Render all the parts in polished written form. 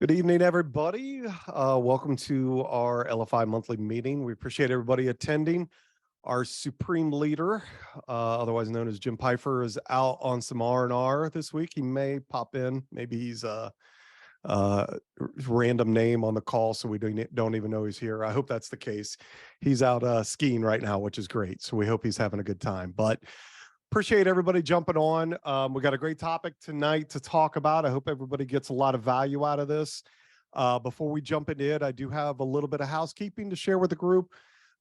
Good evening, everybody. Welcome to our LFI monthly meeting. We appreciate everybody attending. Our supreme leader, otherwise known as Jim Pfeiffer, is out on some R&R this week. He may pop in. Maybe he's a random name on the call, so we don't even know he's here. I hope that's the case. He's out skiing right now, which is great. So we hope he's having a good time. But appreciate everybody jumping on. We got a great topic tonight to talk about. I hope everybody gets a lot of value out of this. Before we jump into it, I do have a little bit of housekeeping to share with the group.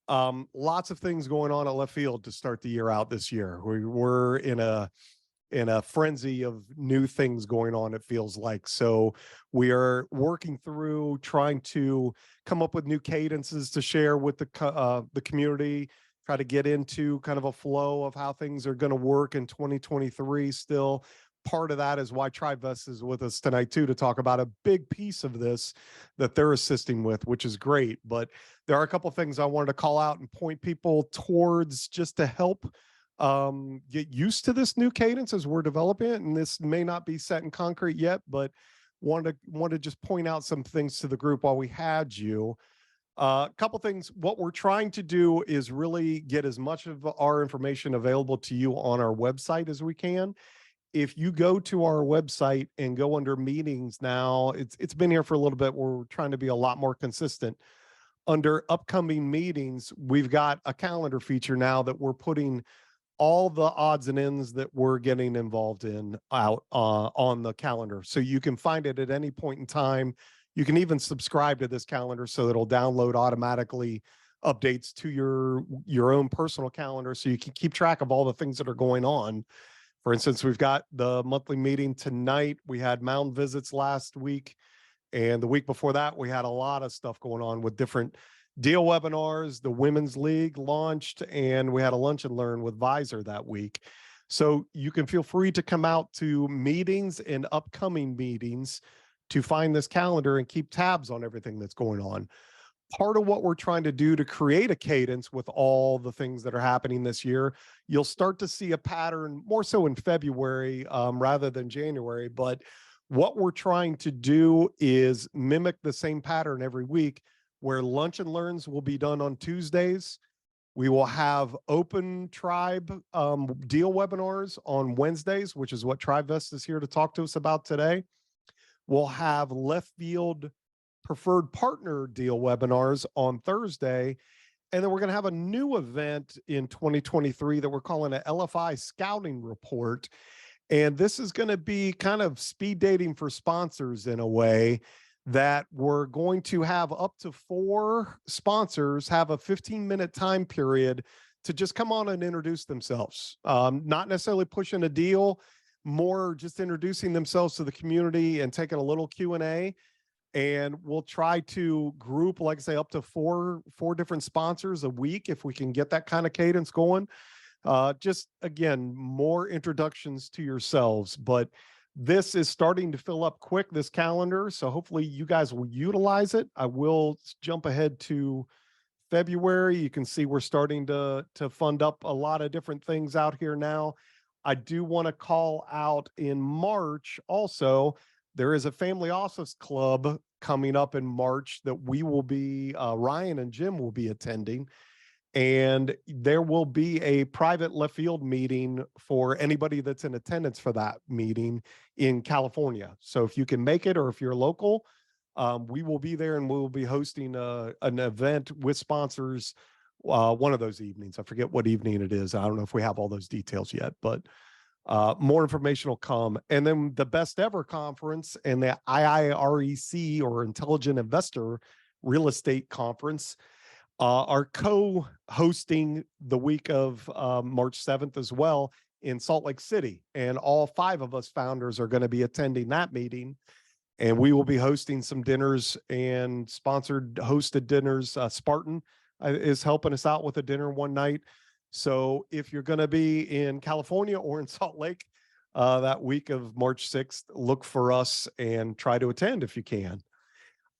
Lots of things going on at left field to start the year out this year. We're in a frenzy of new things going on, it feels like. So we are working through trying to come up with new cadences to share with the community, try to get into kind of a flow of how things are going to work in 2023 still. Part of that is why TribeVest is with us tonight too, to talk about a big piece of this that they're assisting with, which is great. But there are a couple of things I wanted to call out and point people towards just to help get used to this new cadence as we're developing it. And this may not be set in concrete yet, but wanted to just point out some things to the group while we had you. A couple things. What we're trying to do is really get as much of our information available to you on our website as we can. If you go to our website and go under meetings now, it's been here for a little bit. We're trying to be a lot more consistent. Under upcoming meetings, we've got a calendar feature now that we're putting all the odds and ends that we're getting involved in out on the calendar. So you can find it at any point in time. You can even subscribe to this calendar so it'll download automatically updates to your own personal calendar so you can keep track of all the things that are going on. For instance, we've got the monthly meeting tonight. We had mound visits last week. And the week before that, we had a lot of stuff going on with different deal webinars. The Women's League launched, and we had a lunch and learn with Visor that week. So you can feel free to come out to meetings and upcoming meetings to find this calendar and keep tabs on everything that's going on. Part of what we're trying to do to create a cadence with all the things that are happening this year, you'll start to see a pattern more so in February rather than January. But what we're trying to do is mimic the same pattern every week, where lunch and learns will be done on Tuesdays. We will have open tribe deal webinars on Wednesdays, which is what TribeVest is here to talk to us about today. We'll have left field preferred partner deal webinars on Thursday. And then we're going to have a new event in 2023 that we're calling an LFI scouting report. And this is going to be kind of speed dating for sponsors in a way that we're going to have up to 4 sponsors have a 15-minute time period to just come on and introduce themselves. Not necessarily pushing a deal, more just introducing themselves to the community and taking a little Q&A. And we'll try to group, like I say, up to four different sponsors a week if we can get that kind of cadence going. Just again, more introductions to yourselves, but this is starting to fill up quick, this calendar. So hopefully you guys will utilize it. I will jump ahead to February. You can see we're starting to fund up a lot of different things out here now. I do want to call out in March also, there is a family office club coming up in March that we will be, Ryan and Jim will be attending. And there will be a private left field meeting for anybody that's in attendance for that meeting in California. So if you can make it, or if you're local, we will be there, and we will be hosting an event with sponsors one of those evenings. I forget what evening it is. I don't know if we have all those details yet, but more information will come. And then the Best Ever Conference and the IIREC, or Intelligent Investor Real Estate Conference, are co-hosting the week of March 7th as well in Salt Lake City. And all 5 of us founders are going to be attending that meeting. And we will be hosting some dinners and sponsored hosted dinners. Spartan is helping us out with a dinner one night. So if you're going to be in California or in Salt Lake that week of March 6th, look for us and try to attend if you can.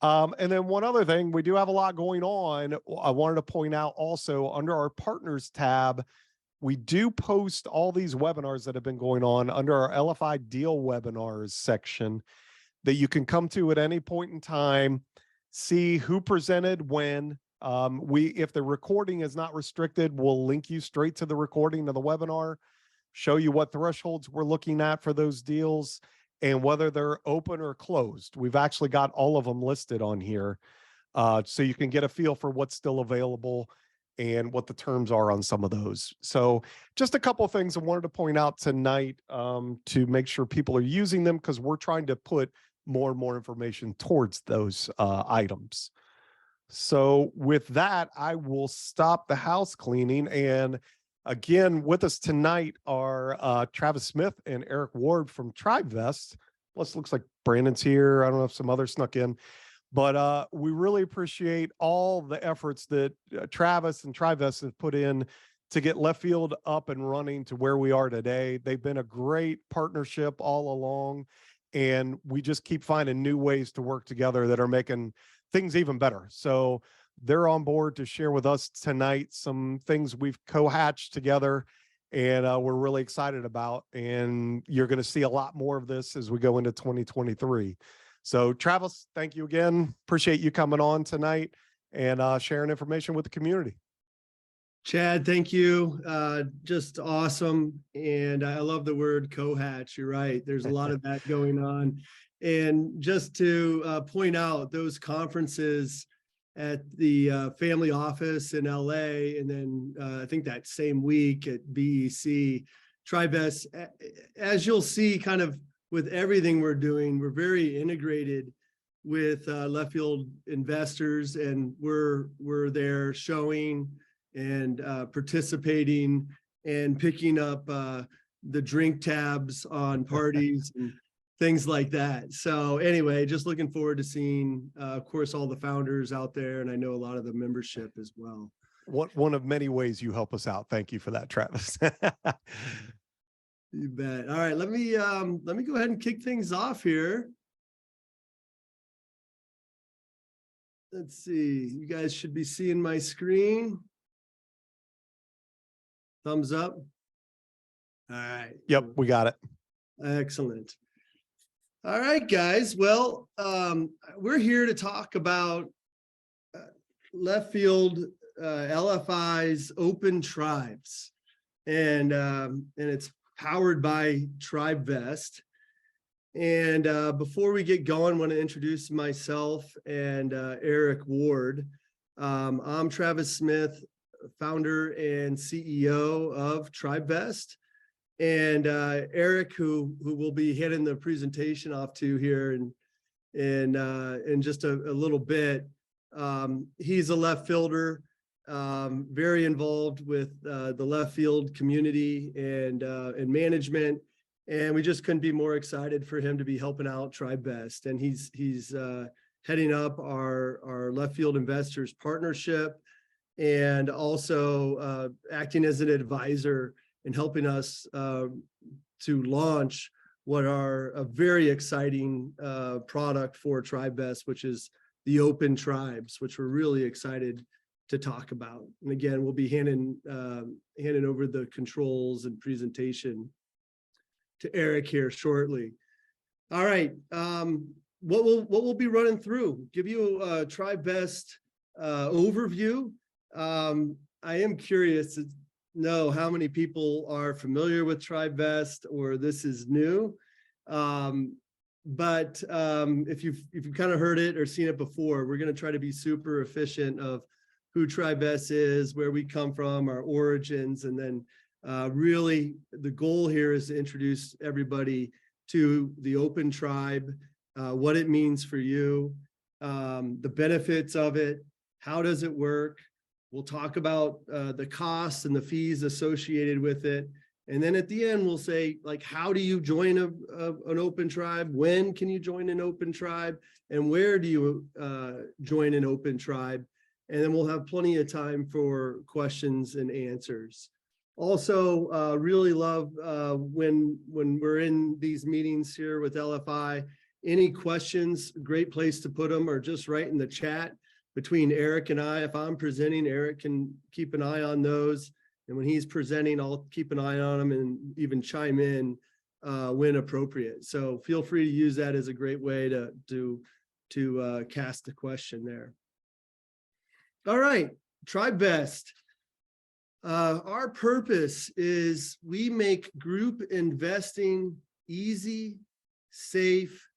And then one other thing, we do have a lot going on. I wanted to point out also, under our partners tab, we do post all these webinars that have been going on under our LFI deal webinars section. that you can come to at any point in time, see who presented when. If the recording is not restricted, we'll link you straight to the recording of the webinar, show you what thresholds we're looking at for those deals and whether they're open or closed. We've actually got all of them listed on here, so you can get a feel for what's still available and what the terms are on some of those. So just a couple of things I wanted to point out tonight, to make sure people are using them, because we're trying to put more and more information towards those items. So with that, I will stop the house cleaning. And again, with us tonight are Travis Smith and Eric Ward from TribeVest. Plus, looks like Brandon's here. I don't know if some others snuck in. But we really appreciate all the efforts that Travis and TribeVest have put in to get Left Field up and running to where we are today. They've been a great partnership all along, and we just keep finding new ways to work together that are making things even better. So they're on board to share with us tonight some things we've co-hatched together, and we're really excited about. And you're going to see a lot more of this as we go into 2023. So Travis, thank you again. Appreciate you coming on tonight and sharing information with the community. Chad, thank you. Just awesome. And I love the word co-hatch. You're right. There's a lot of that going on. And just to point out, those conferences at the family office in LA, and then I think that same week at BEC, TribeVest, as you'll see kind of with everything we're doing, we're very integrated with Left Field investors, and we're there showing and participating and picking up the drink tabs on parties and things like that. So anyway, just looking forward to seeing, of course, all the founders out there, and I know a lot of the membership as well. One of many ways you help us out. Thank you for that, Travis. You bet. All right, let me go ahead and kick things off here. Let's see. You guys should be seeing my screen. Thumbs up. All right. Yep, we got it. Excellent. All right, guys. Well, we're here to talk about Left Field LFI's Open Tribes, and it's powered by TribeVest. And before we get going, I want to introduce myself and Eric Ward. I'm Travis Smith, founder and CEO of TribeVest. And Eric, who will be handing the presentation off to here in just a little bit, he's a left fielder, very involved with the left field community and management, and we just couldn't be more excited for him to be helping out TribeVest. And he's heading up our left field investors partnership, and also acting as an advisor and helping us to launch what are a very exciting product for TribeVest, which is the Open Tribes, which we're really excited to talk about. And again, we'll be handing over the controls and presentation to Eric here shortly. All right, what we'll be running through, give you a TribeVest overview. I am curious to know how many people are familiar with TribeVest or this is new. But if you've kind of heard it or seen it before, we're going to try to be super efficient of who TribeVest is, where we come from, our origins, and then really the goal here is to introduce everybody to the Open Tribe, what it means for you, the benefits of it, how does it work. We'll talk about the costs and the fees associated with it. And then at the end, we'll say, like, how do you join an Open Tribe? When can you join an Open Tribe? And where do you join an Open Tribe? And then we'll have plenty of time for questions and answers. Also, really love when we're in these meetings here with LFI, any questions, great place to put them, or just right in the chat between Eric and I. If I'm presenting, Eric can keep an eye on those. And when he's presenting, I'll keep an eye on them and even chime in when appropriate. So feel free to use that as a great way to cast the question there. All right, TribeVest. Our purpose is we make group investing easy, safe,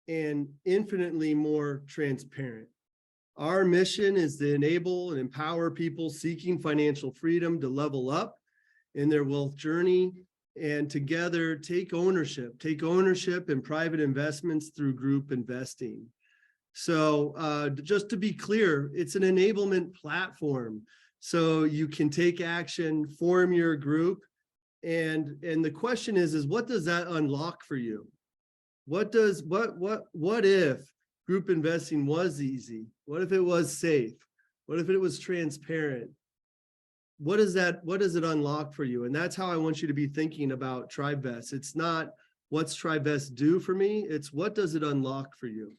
and infinitely more transparent. Our mission is to enable and empower people seeking financial freedom to level up in their wealth journey and together take ownership in private investments through group investing. So just to be clear, it's an enablement platform. So you can take action, form your group. And the question is what does that unlock for you? What if group investing was easy? What if it was safe? What if it was transparent? What does it unlock for you? And that's how I want you to be thinking about TribeVest. It's not what's TribeVest do for me, it's what does it unlock for you?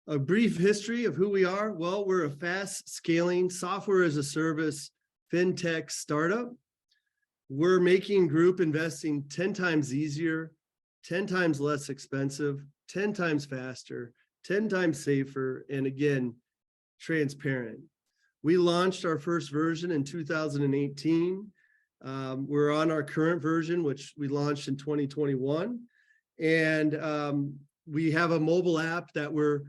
A brief history of who we are. Well, we're a fast scaling software as a service fintech startup. We're making group investing 10 times easier, 10 times less expensive, 10 times faster, 10 times safer, and again, transparent. We launched our first version in 2018. We're on our current version, which we launched in 2021. And we have a mobile app that we're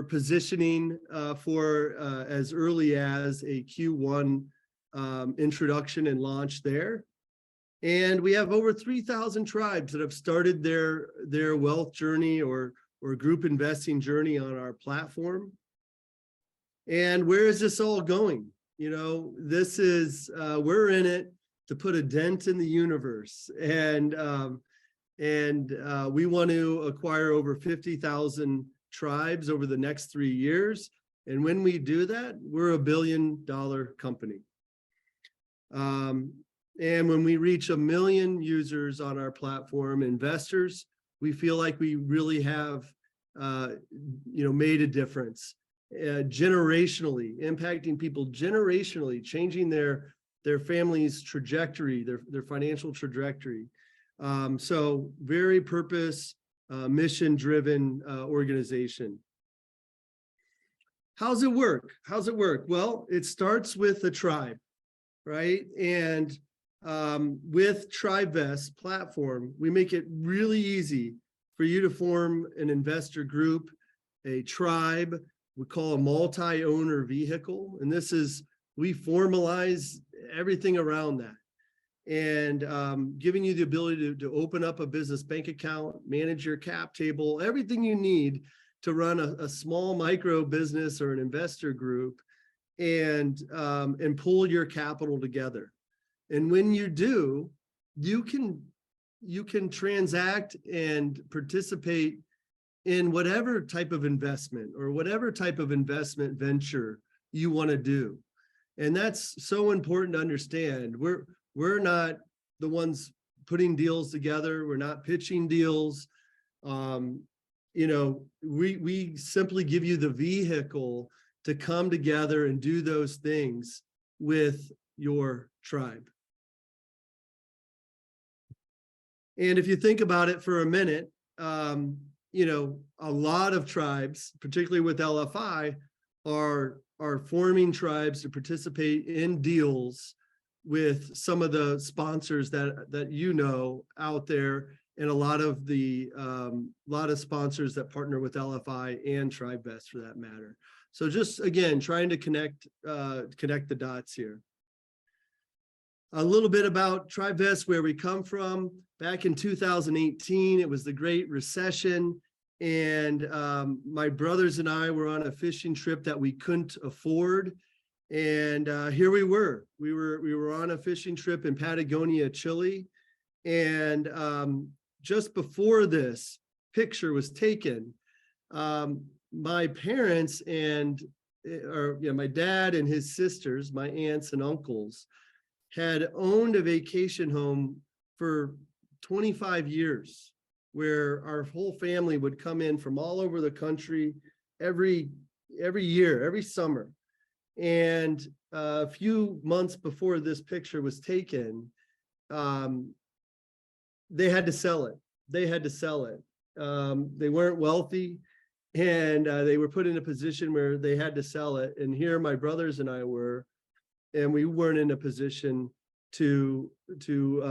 positioning for as early as a Q1 introduction and launch there. And we have over 3,000 tribes that have started their wealth journey or group investing journey on our platform. And where is this all going? You know, this is, we're in it to put a dent in the universe. And we want to acquire over 50,000 tribes over the next 3 years. And when we do that, we're a $1 billion company. And when we reach 1 million users on our platform, investors, we feel like we really have, made a difference. Generationally, impacting people generationally, changing their family's trajectory, their financial trajectory. So very purpose, mission-driven organization. How's it work? Well, it starts with a tribe, right? And with TribeVest platform, we make it really easy for you to form an investor group, a tribe. We call a multi-owner vehicle. And this is, we formalize everything around that. And giving you the ability to open up a business bank account, manage your cap table, everything you need to run a small micro business or an investor group and pull your capital together. And when you do, you can transact and participate in whatever type of investment or whatever type of investment venture you want to do. And that's so important to understand. We're not the ones putting deals together. We're not pitching deals. We simply give you the vehicle to come together and do those things with your tribe. And if you think about it for a minute, a lot of tribes, particularly with LFI, are forming tribes to participate in deals with some of the sponsors that you know out there, and a lot of sponsors that partner with LFI and TribeVest for that matter. So just again, trying to connect the dots here. A little bit about TribeVest, where we come from. Back in 2018, it was the Great Recession, and my brothers and I were on a fishing trip that we couldn't afford. And here we were on a fishing trip in Patagonia, Chile. And just before this picture was taken, my parents my dad and his sisters, my aunts and uncles, had owned a vacation home for 25 years, where our whole family would come in from all over the country every year, every summer. And a few months before this picture was taken, they had to sell it. They had to sell it. They weren't wealthy, and they were put in a position where they had to sell it. And here my brothers and I were, and we weren't in a position to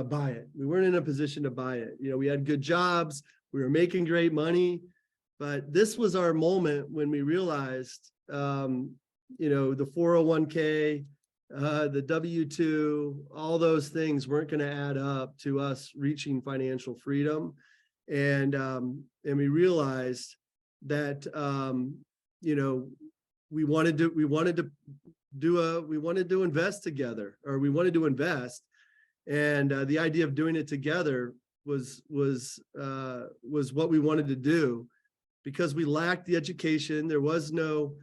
buy it. We weren't in a position to buy it. You know, we had good jobs, we were making great money, but this was our moment when we realized, you know, the 401k, the W-2, all those things weren't going to add up to us reaching financial freedom. And we realized that, you know, we wanted to invest together, or we wanted to invest. And the idea of doing it together was what we wanted to do, because we lacked the education. There was no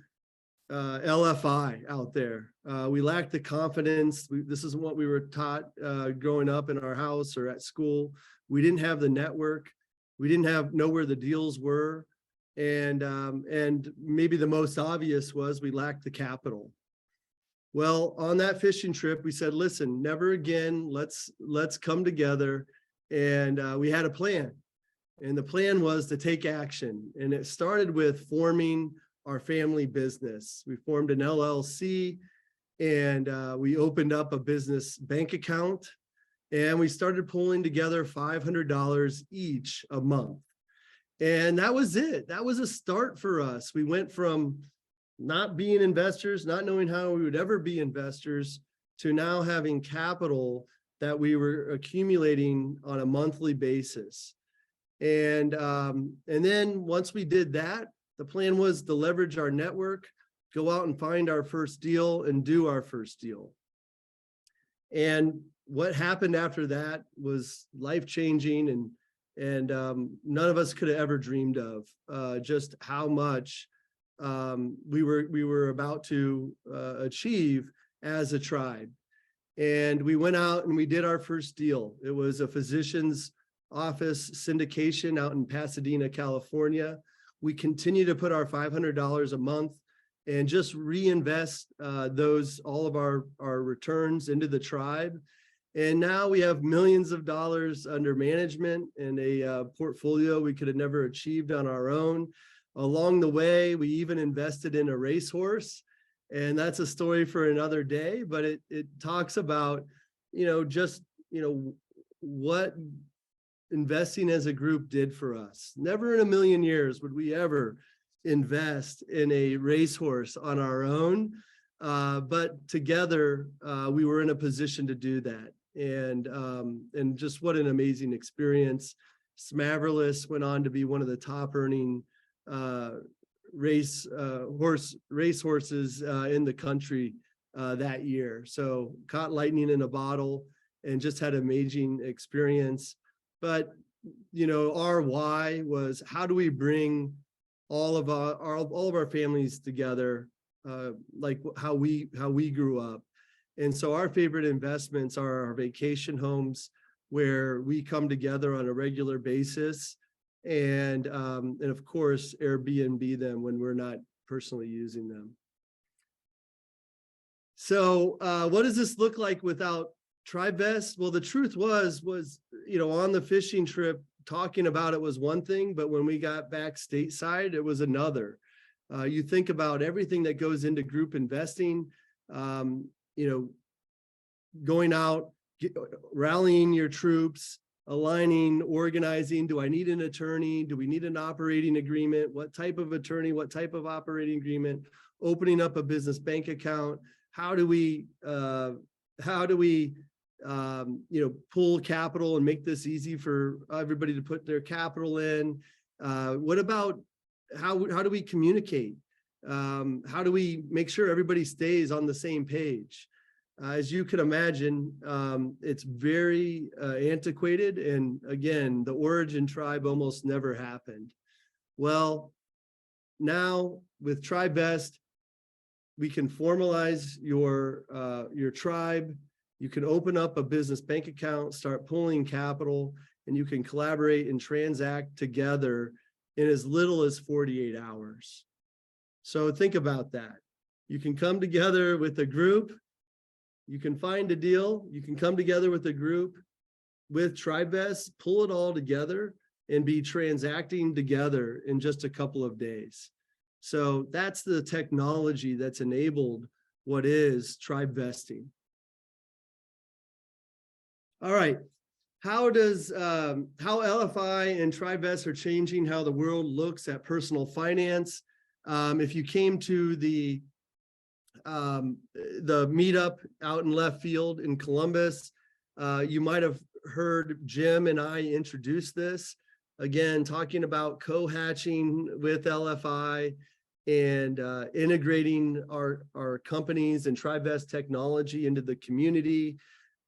LFI out there. We lacked the confidence. This isn't what we were taught growing up in our house or at school. We didn't have the network. We didn't know where the deals were. And maybe the most obvious was we lacked the capital. Well, on that fishing trip, we said, listen, never again, let's come together. And we had a plan. And the plan was to take action. And it started with forming our family business. We formed an LLC, and we opened up a business bank account, and we started pulling together $500 each a month. And that was it. That was a start for us. We went from not being investors, not knowing how we would ever be investors, to now having capital that we were accumulating on a monthly basis. And then once we did that, the plan was to leverage our network, go out and find our first deal and do our first deal. And what happened after that was life-changing, and none of us could have ever dreamed of just how much we were about to achieve as a tribe. And we went out and we did our first deal. It was a physician's office syndication out in Pasadena, California. We continue to put our $500 a month and just reinvest all of our returns into the tribe. And now we have millions of dollars under management and a portfolio we could have never achieved on our own. Along the way, we even invested in a racehorse, and that's a story for another day, but it talks about, just, what investing as a group did for us. Never in a million years would we ever invest in a racehorse on our own, but together we were in a position to do that. And just what an amazing experience. Smaverless went on to be one of the top earning racehorses in the country that year. So caught lightning in a bottle and just had an amazing experience. But our why was, how do we bring all of our families together, like how we grew up? And so our favorite investments are our vacation homes, where we come together on a regular basis, and of course Airbnb them when we're not personally using them. So what does this look like without TribeVest? Well, the truth was on the fishing trip, talking about it was one thing, but when we got back stateside, it was another. You think about everything that goes into group investing, going out, rallying your troops, aligning, organizing. Do I need an attorney? Do we need an operating agreement? What type of attorney? What type of operating agreement? Opening up a business bank account. How do we pull capital and make this easy for everybody to put their capital in? What about how do we communicate? How do we make sure everybody stays on the same page? As you can imagine, it's very antiquated. And again, the origin tribe almost never happened. Well, now with TribeVest, we can formalize your tribe. You can open up a business bank account, start pulling capital, and you can collaborate and transact together in as little as 48 hours. So think about that. You can come together with a group. You can find a deal. You can come together with a group. with TribeVest, pull it all together and be transacting together in just a couple of days. So that's the technology that's enabled what is TribeVesting. All right. How LFI and TribeVest are changing how the world looks at personal finance? If you came to the meetup out in left field in Columbus, you might have heard Jim and I introduce this. Again, talking about co-hatching with LFI and integrating our companies and TribeVest technology into the community.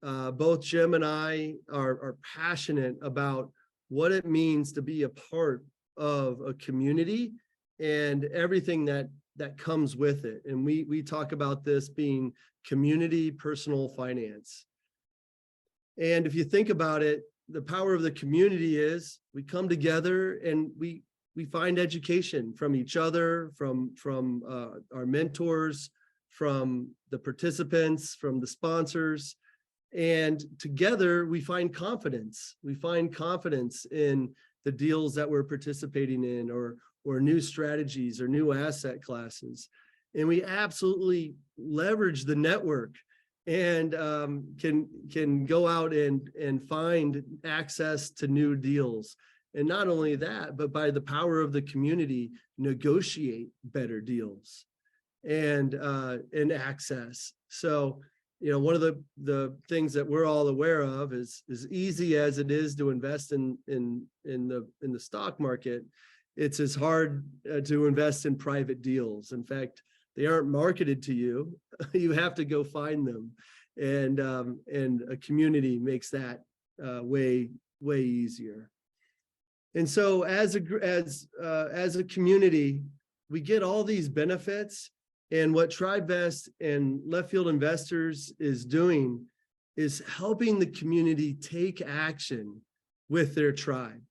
Both Jim and I are passionate about what it means to be a part of a community and everything that comes with it. And we talk about this being community personal finance. And if you think about it, the power of the community is we come together and we find education from each other, from our mentors, from the participants, from the sponsors. And together we find confidence. We find confidence in the deals that we're participating in, or new strategies or new asset classes. And we absolutely leverage the network and can go out and find access to new deals. And not only that, but by the power of the community, negotiate better deals and access. So, you know, one of the things that we're all aware of is, as easy as it is to invest in the stock market, it's as hard to invest in private deals. In fact, they aren't marketed to you. You have to go find them, and a community makes that way easier. And so, as a community, we get all these benefits. And what TribeVest and Left Field Investors is doing is helping the community take action with their tribe.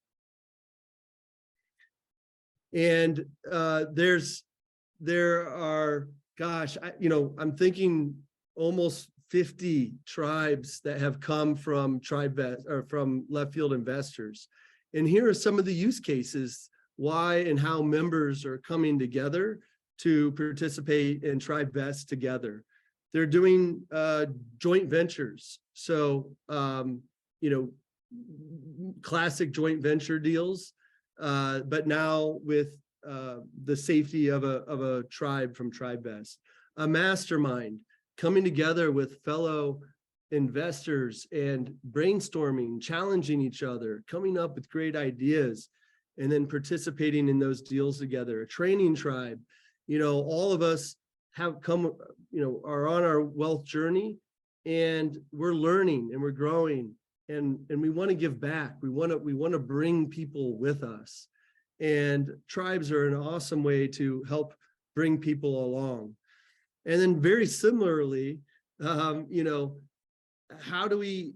And there are, gosh, I'm thinking almost 50 tribes that have come from TribeVest or from Left Field Investors. And here are some of the use cases why and how members are coming together to participate in TribeVest together. They're doing joint ventures. So, classic joint venture deals, but now with the safety of a tribe from TribeVest. A mastermind, coming together with fellow investors and brainstorming, challenging each other, coming up with great ideas, and then participating in those deals together. A training tribe, all of us have come, are on our wealth journey, and we're learning and we're growing, and we want to give back. We want to bring people with us, and tribes are an awesome way to help bring people along. And then very similarly, how do we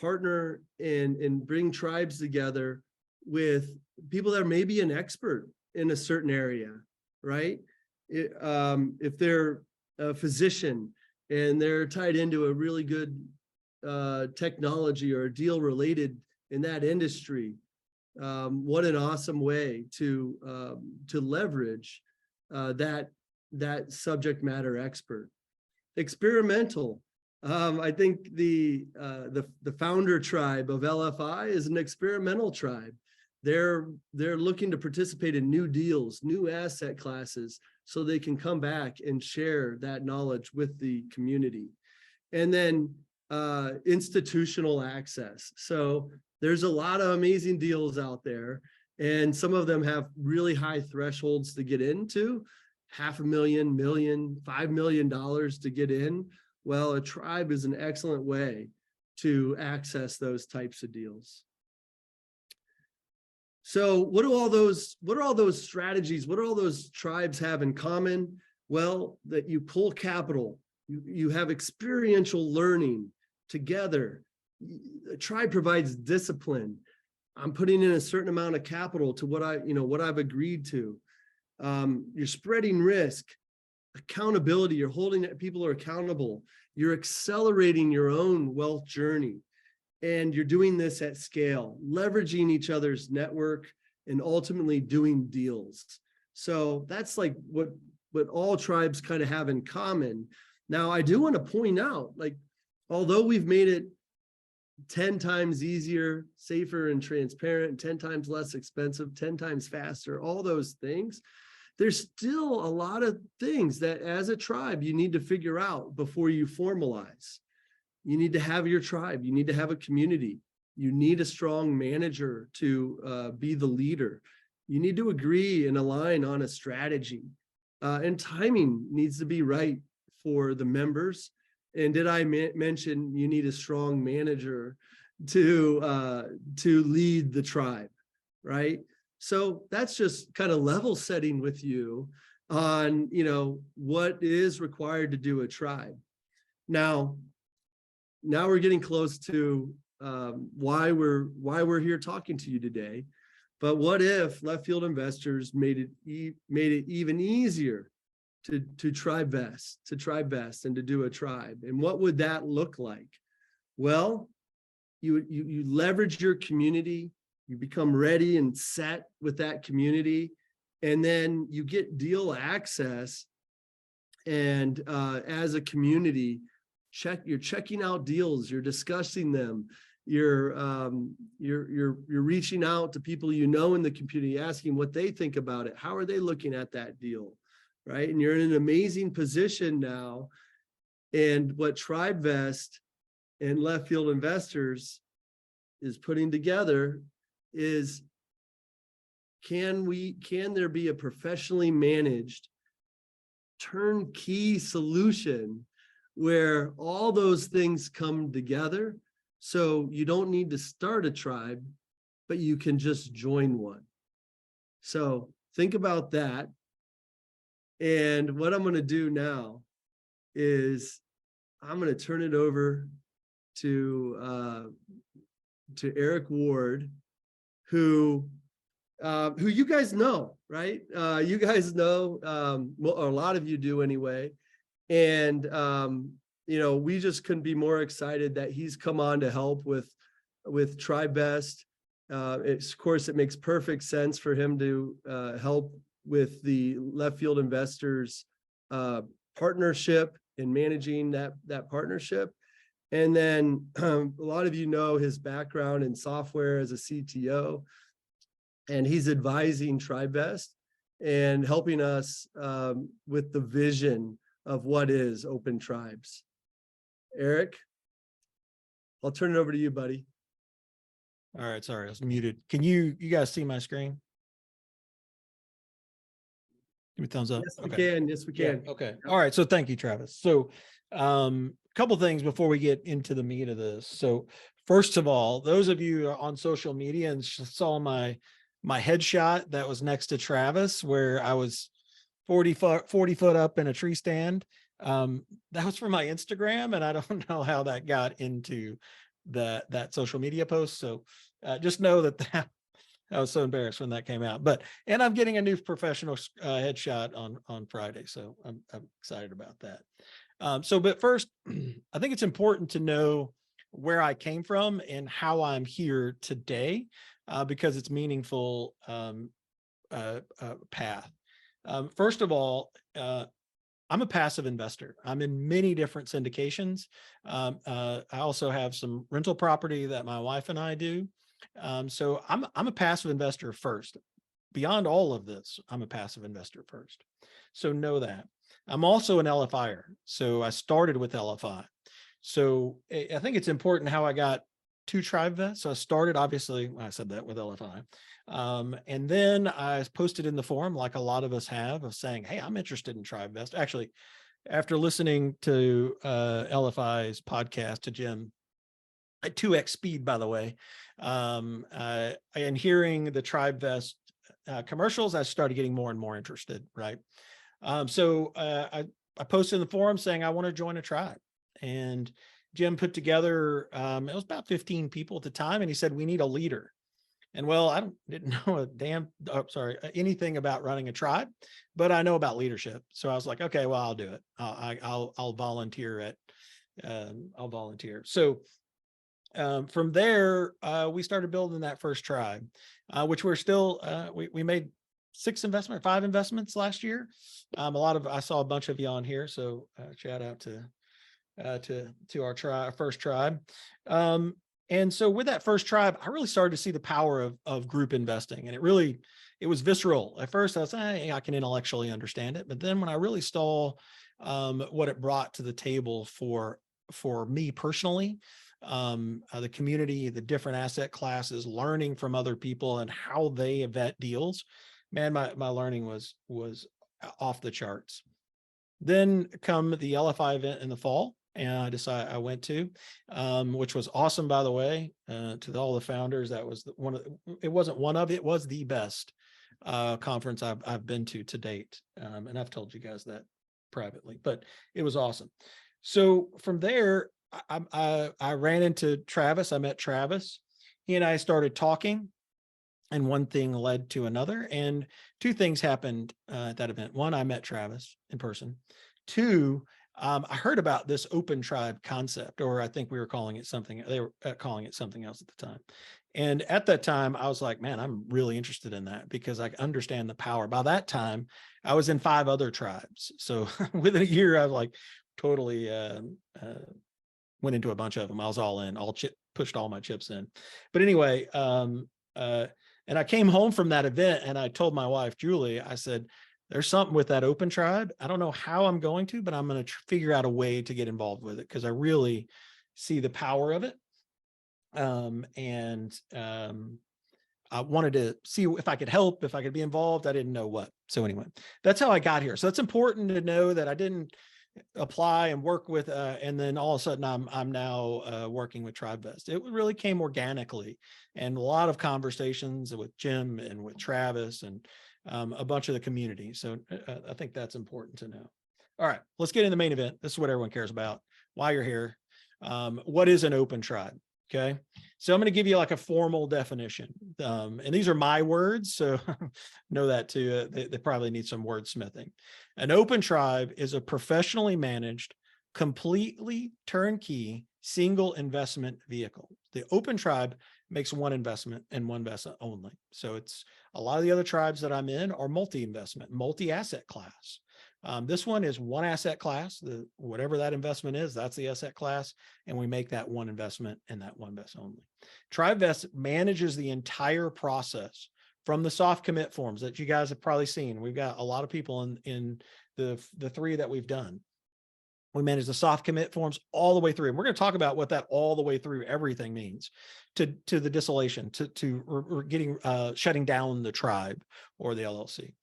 partner and bring tribes together with people that are maybe an expert in a certain area, right? If they're a physician and they're tied into a really good technology or a deal related in that industry, what an awesome way to leverage that subject matter expert. Experimental. I think the founder tribe of LFI is an experimental tribe. They're looking to participate in new deals, new asset classes, so they can come back and share that knowledge with the community. And then institutional access. So there's a lot of amazing deals out there, and some of them have really high thresholds to get into, $500,000, $1 million, $5 million to get in. Well, a tribe is an excellent way to access those types of deals. So what are all those strategies? What do all those tribes have in common? Well, that you pull capital, you have experiential learning together. A tribe provides discipline. I'm putting in a certain amount of capital to what I've agreed to. You're spreading risk, accountability. You're holding people are accountable. You're accelerating your own wealth journey. And you're doing this at scale, leveraging each other's network and ultimately doing deals. So that's like what all tribes kind of have in common. Now, I do want to point out, like, although we've made it 10 times easier, safer, and transparent, 10 times less expensive, 10 times faster, all those things, there's still a lot of things that as a tribe you need to figure out before you formalize. You need to have your tribe. You need to have a community. You need a strong manager to be the leader. You need to agree and align on a strategy. And timing needs to be right for the members. And did I mention you need a strong manager to lead the tribe, right? So that's just kind of level setting with you on, what is required to do a tribe. Now we're getting close to why we're here talking to you today. But what if Left Field Investors made it even easier to tribe vest, and to do a tribe? And what would that look like? Well, you leverage your community, you become ready and set with that community, and then you get deal access. And as a community, you're checking out deals, you're discussing them, you're reaching out to people in the community, asking what they think about it. How are they looking at that deal, right? And you're in an amazing position now. And what TribeVest and Left Field Investors is putting together is, can there be a professionally managed turnkey solution where all those things come together, so you don't need to start a tribe, but you can just join one? So think about that. And what I'm going to do now is I'm going to turn it over to Eric Ward, who you guys know, right? You guys know, well, a lot of you do anyway. And, we just couldn't be more excited that he's come on to help with TribeVest. Of course, it makes perfect sense for him to help with the Left Field Investors partnership and managing that partnership. And then a lot of you know his background in software as a CTO, and he's advising TribeVest and helping us with the vision of what is Open Tribes. Eric, I'll turn it over to you, buddy. All right, sorry, I was muted. Can you guys see my screen? Give me a thumbs up. Yes, we can. Yes, we can. Yeah, okay. All right. So thank you, Travis. So couple things before we get into the meat of this. So first of all, those of you on social media and saw my headshot that was next to Travis, where I was 40 foot up in a tree stand. That was from my Instagram, and I don't know how that got into that social media post. So just know that I was so embarrassed when that came out. And I'm getting a new professional headshot on Friday, so I'm excited about that. But first, I think it's important to know where I came from and how I'm here today, because it's meaningful path. First of all, I'm a passive investor. I'm in many different syndications. I also have some rental property that my wife and I do. So I'm a passive investor first. Beyond all of this, I'm a passive investor first. So know that. I'm also an LFIer. So I started with LFI. So I think it's important how I got to TribeVest. So I started, obviously, I said that with LFI. And then I posted in the forum, like a lot of us have, of saying, hey, I'm interested in TribeVest. Actually, after listening to LFI's podcast to Jim at 2x speed, by the way, and hearing the TribeVest commercials, I started getting more and more interested, right? So I posted in the forum saying I want to join a tribe, and Jim put together, it was about 15 people at the time, and he said, we need a leader. And well, I didn't know anything about running a tribe, but I know about leadership. So I was like, okay, well, I'll do it. I'll volunteer I'll volunteer. So From there, we started building that first tribe, which we're still, we made 5 investments last year. I saw a bunch of you on here. So shout out to our first tribe. And so with that first tribe, I really started to see the power of group investing. And it was visceral. At first I was, I can intellectually understand it. But then when I really saw what it brought to the table for me personally, the community, the different asset classes, learning from other people and how they vet deals, man, my learning was off the charts. Then come the LFI event in the fall, and I went to, which was awesome, by the way, to all the founders. That was it was the best conference I've been to date. And I've told you guys that privately, but it was awesome. So from there, I ran into Travis. I met Travis. He and I started talking, and one thing led to another. And 2 things happened at that event. 1, I met Travis in person. 2, I heard about this open tribe concept, or I think we were calling it something. They were calling it something else at the time. And at that time, I was like, man, I'm really interested in that because I understand the power. By that time, I was in 5 other tribes. So within a year, I was like totally went into a bunch of them. I was all in, pushed all my chips in. But anyway, and I came home from that event and I told my wife, Julie, I said, there's something with that open tribe. I don't know how I'm going to, but I'm going to figure out a way to get involved with it because I really see the power of it. I wanted to see if I could help, if I could be involved. I didn't know what. So anyway, that's how I got here. So it's important to know that I didn't apply and work with, and then all of a sudden I'm now working with TribeVest. It really came organically, and a lot of conversations with Jim and with Travis and a bunch of the community. So I think that's important to know. All right, let's get in the main event. This is what everyone cares about. Why you're here. What is an open tribe? Okay. So I'm going to give you like a formal definition. And these are my words. So know that too. They probably need some wordsmithing. An open tribe is a professionally managed, completely turnkey, single investment vehicle. The open tribe makes one investment and one investment only. So it's a lot of the other tribes that I'm in are multi-investment, multi-asset class. This one is one asset class. Whatever that investment is, that's the asset class. And we make that one investment and that one investment only. TribeVest manages the entire process from the soft commit forms that you guys have probably seen. We've got a lot of people in the 3 that we've done. We manage the soft commit forms all the way through. And we're going to talk about what that all the way through everything means to the dissolution, to getting, shutting down the tribe or the LLC.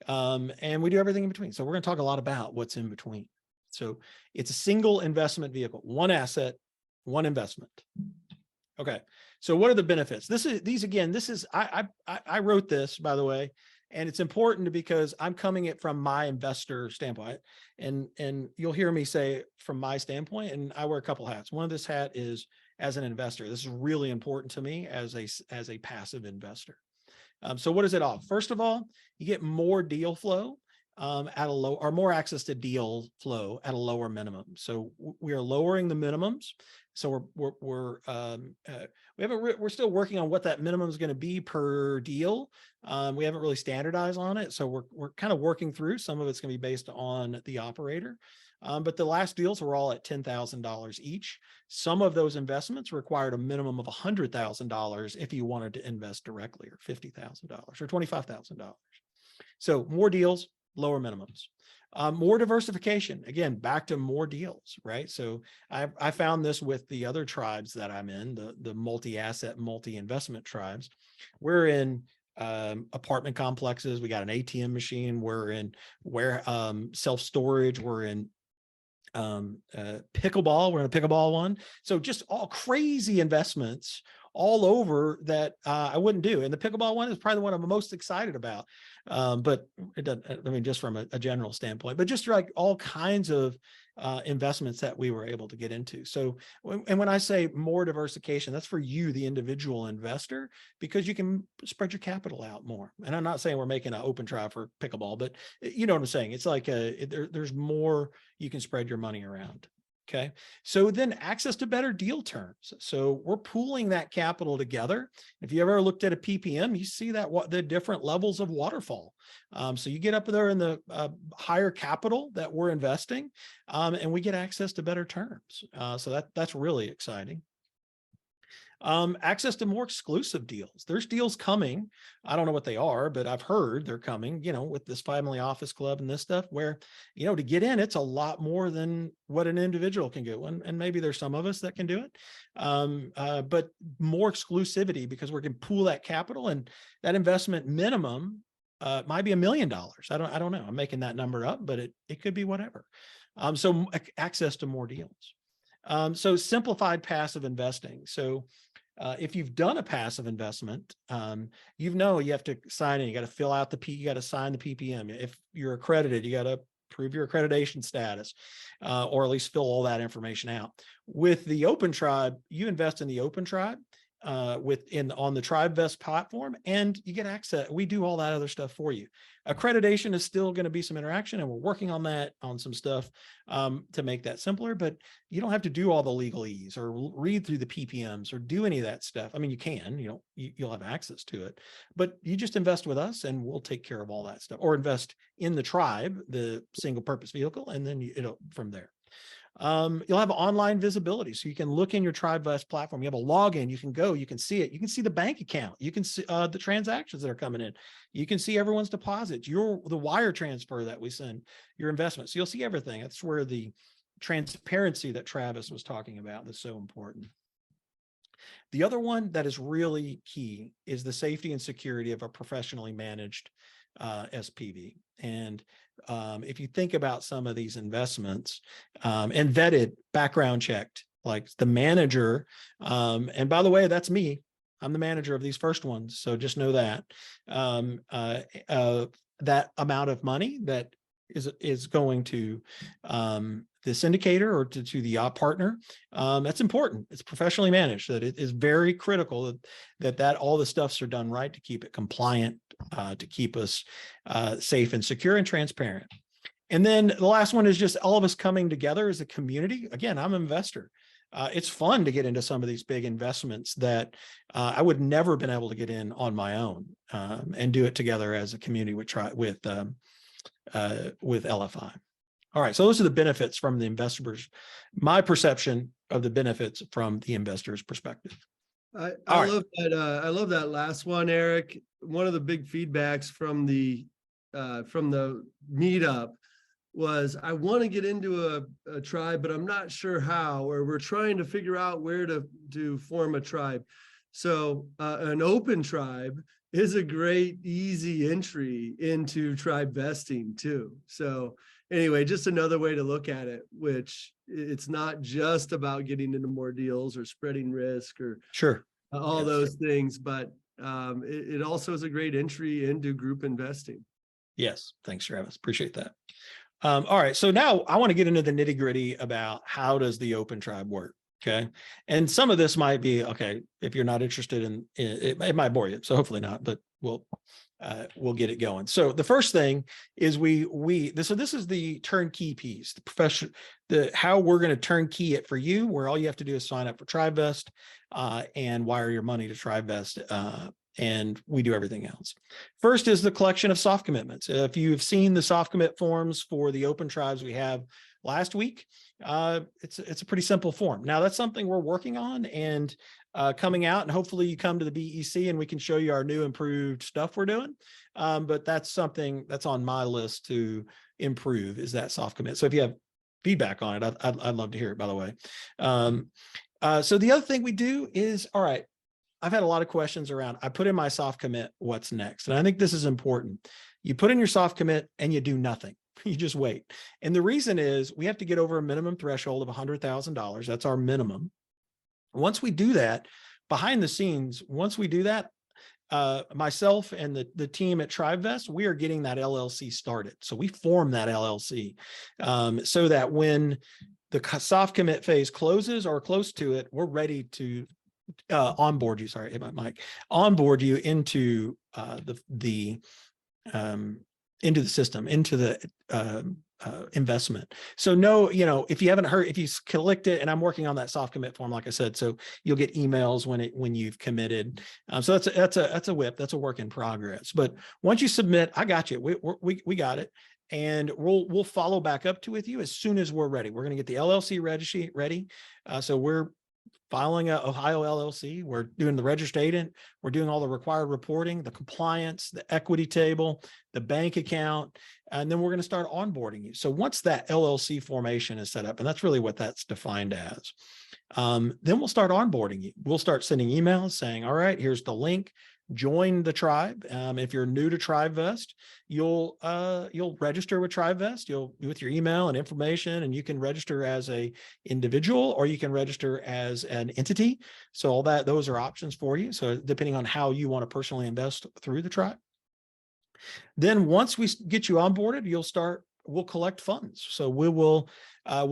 And we do everything in between. So we're going to talk a lot about what's in between. So it's a single investment vehicle, one asset, one investment. Okay. So what are the benefits? I wrote this, by the way, and it's important because I'm coming it from my investor standpoint, and you'll hear me say from my standpoint, and I wear a couple hats. One of this hat is as an investor. This is really important to me as a passive investor. So what does it offer? First of all, you get more deal flow at a low, or more access to deal flow at a lower minimum. So we are lowering the minimums. So we're still working on what that minimum is going to be per deal. We haven't really standardized on it. So we're kind of working through. Some of it's going to be based on the operator. But the last deals were all at $10,000 each. Some of those investments required a minimum of $100,000 if you wanted to invest directly, or $50,000 or $25,000. So more deals, lower minimums. More diversification, again, back to more deals, right? So I found this with the other tribes that I'm in, the multi-asset, multi-investment tribes. We're in apartment complexes. We got an ATM machine. We're in self-storage. We're in pickleball. We're in a pickleball one. So just all crazy investments all over that I wouldn't do. And the pickleball one is probably the one I'm most excited about. But it doesn't, I mean, just from a general standpoint, but just like all kinds of investments that we were able to get into. So, and when I say more diversification, that's for you, the individual investor, because you can spread your capital out more. And I'm not saying we're making an open trial for pickleball, but you know what I'm saying? It's like there's more you can spread your money around. Okay. So then access to better deal terms. So we're pooling that capital together. If you ever looked at a PPM, you see that what the different levels of waterfall. So you get up there in the higher capital that we're investing, and we get access to better terms. So that's really exciting. Access to more exclusive deals. There's deals coming. I don't know what they are, but I've heard they're coming, with this family office club and this stuff where, to get in, it's a lot more than what an individual can do. And maybe there's some of us that can do it. But more exclusivity because we can pool that capital, and that investment minimum might be $1 million. I don't know. I'm making that number up, but it could be whatever. So access to more deals. So simplified passive investing. So if you've done a passive investment, you have to sign in, you got to fill out you got to sign the PPM. If you're accredited, you got to prove your accreditation status, or at least fill all that information out. With the Open Tribe, you invest in the Open Tribe on the TribeVest platform, and you get access. We do all that other stuff for you. Accreditation is still going to be some interaction, and we're working on that, on some stuff to make that simpler, but you don't have to do all the legalese or read through the PPMs or do any of that stuff. I mean, you can, you'll have access to it, but you just invest with us and we'll take care of all that stuff, or invest in the tribe, the single purpose vehicle, and then from there. You'll have online visibility. So you can look in your TribeVest platform. You have a login, you can go, you can see it. You can see the bank account. You can see the transactions that are coming in. You can see everyone's deposits, the wire transfer that we send, your investments. So you'll see everything. That's where the transparency that Travis was talking about is so important. The other one that is really key is the safety and security of a professionally managed SPV. And if you think about some of these investments, and vetted, background checked, like the manager, and by the way, that's me. I'm the manager of these first ones. So just know that that amount of money that is going to the syndicator or to the partner, that's important. It's professionally managed. That it is very critical that all the stuffs are done right to keep it compliant, to keep us safe and secure and transparent. And then the last one is just all of us coming together as a community. Again, I'm an investor. It's fun to get into some of these big investments that I would never have been able to get in on my own, and do it together as a community with LFI. All right, so those are the benefits from the investors. My perception of the benefits from the investor's perspective. I love that. I love that last one, Eric. One of the big feedbacks from the meetup was, I want to get into a tribe, but I'm not sure how, or we're trying to figure out where to form a tribe. So an open tribe is a great, easy entry into tribe vesting too. So anyway, just another way to look at it, which it's not just about getting into more deals or spreading risk or all those things, but it also is a great entry into group investing. Yes. Thanks, Travis. Appreciate that. All right. So now I want to get into the nitty gritty about how does the Open Tribe work? Okay. And some of this might be, okay, if you're not interested in it, it might bore you. So hopefully not, but we'll get it going. So the first thing is this is the turnkey piece, how we're going to turnkey it for you, where all you have to do is sign up for TribeVest and wire your money to TribeVest. And we do everything else. First is the collection of soft commitments. If you've seen the soft commit forms for the Open Tribes we have last week, it's a pretty simple form. Now that's something we're working on and coming out, and hopefully you come to the BEC and we can show you our new improved stuff we're doing. But that's something that's on my list to improve, is that soft commit. So if you have feedback on it, I'd love to hear it, by the way. So the other thing we do is, all right, I've had a lot of questions around, I put in my soft commit, what's next? And I think this is important. You put in your soft commit and you do nothing. You just wait. And the reason is we have to get over a minimum threshold of $100,000. That's our minimum. Once we do that, behind the scenes, once we do that, myself and the team at TribeVest, we are getting that LLC started. So we form that LLC so that when the soft commit phase closes or close to it, we're ready to onboard you. Sorry, hit my mic. Onboard you into the system, into the investment. So no, if you haven't heard, if you clicked it, and I'm working on that soft commit form, like I said, so you'll get emails when you've committed. So that's a whip. That's a work in progress. But once you submit, I got you. We got it. And we'll follow back up with you as soon as we're ready. We're going to get the LLC registry ready. So we're filing a Ohio LLC. We're doing the registered agent. We're doing all the required reporting, the compliance, the equity table, the bank account, and then we're going to start onboarding you. So once that LLC formation is set up, and that's really what that's defined as, then we'll start onboarding you. We'll start sending emails saying, all right, here's the link. Join the tribe. If you're new to TribeVest, you'll register with TribeVest. You'll with your email and information, and you can register as a individual or you can register as an entity. So all those are options for you. So depending on how you want to personally invest through the tribe. Then once we get you onboarded, we'll collect funds. So we'll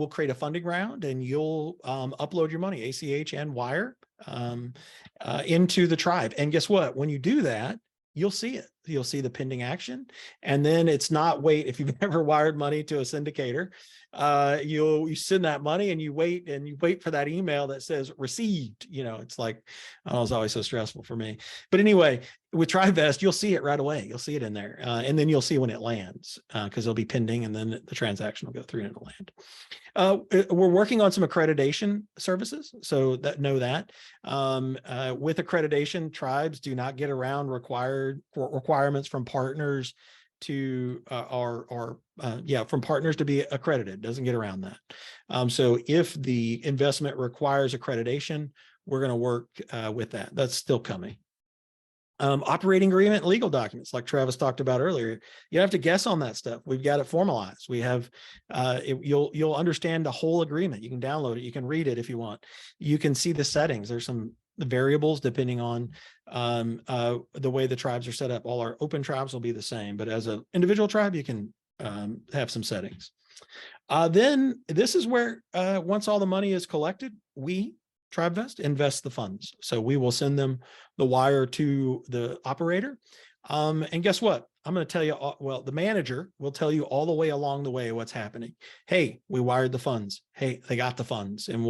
create a funding round, and you'll upload your money, ACH and wire, into the tribe. And guess what? When you do that, you'll see it. You'll see the pending action. And then it's not wait. If you've ever wired money to a syndicator, you send that money and you wait for that email that says received. It's like, oh, it's always so stressful for me. But anyway, with TribeVest, you'll see it right away. You'll see it in there. And then you'll see when it lands, because it'll be pending, and then the transaction will go through and it'll land. We're working on some accreditation services. So know that with accreditation, tribes do not get around requirements from partners to from partners to be accredited. Doesn't get around that. So if the investment requires accreditation, we're going to work with that. That's still coming. Operating agreement and legal documents, like Travis talked about earlier. You have to guess on that stuff. We've got it formalized. We have, you'll understand the whole agreement. You can download it. You can read it if you want. You can see the settings. There's some variables depending on the way the tribes are set up. All our open tribes will be the same, but as an individual tribe, you can have some settings. Then this is where once all the money is collected, we TribeVest invest the funds. So we will send them the wire to the operator. And guess what? I'm going to tell you, the manager will tell you all the way along the way what's happening. Hey, we wired the funds. Hey, they got the funds. And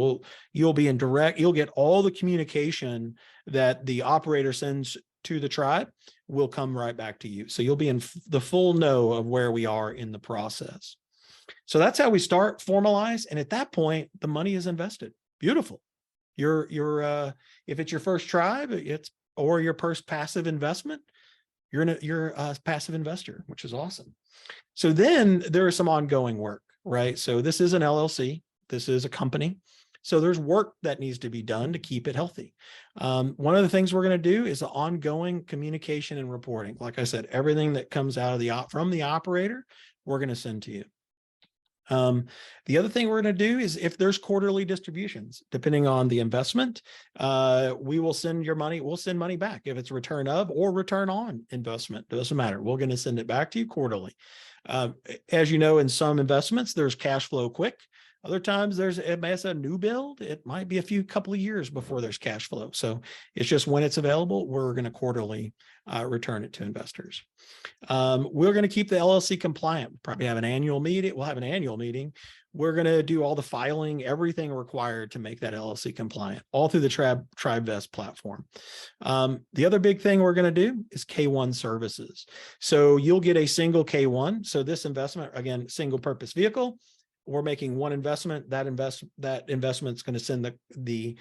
you'll get all the communication that the operator sends to the tribe will come right back to you. So you'll be in the full know of where we are in the process. So that's how we start, formalize. And at that point, the money is invested. Beautiful. If it's your first tribe, or your first passive investment, you're a passive investor, which is awesome. So then there is some ongoing work, right? So this is an LLC. This is a company. So there's work that needs to be done to keep it healthy. One of the things we're going to do is the ongoing communication and reporting. Like I said, everything that comes out of from the operator, we're going to send to you. The other thing we're going to do is if there's quarterly distributions, depending on the investment, we will send your money. We'll send money back if it's return of or return on investment. Doesn't matter. We're going to send it back to you quarterly. As you know, in some investments, there's cash flow quick. Other times it's a new build. It might be a couple of years before there's cash flow. So it's just when it's available, we're going to quarterly return it to investors. We're going to keep the LLC compliant. We'll probably have an annual meeting. We'll have an annual meeting. We're going to do all the filing, everything required to make that LLC compliant, all through the TribeVest platform. The other big thing we're going to do is K1 services. So you'll get a single K1. So this investment, again, single purpose vehicle. We're making one investment. That investment is going to send the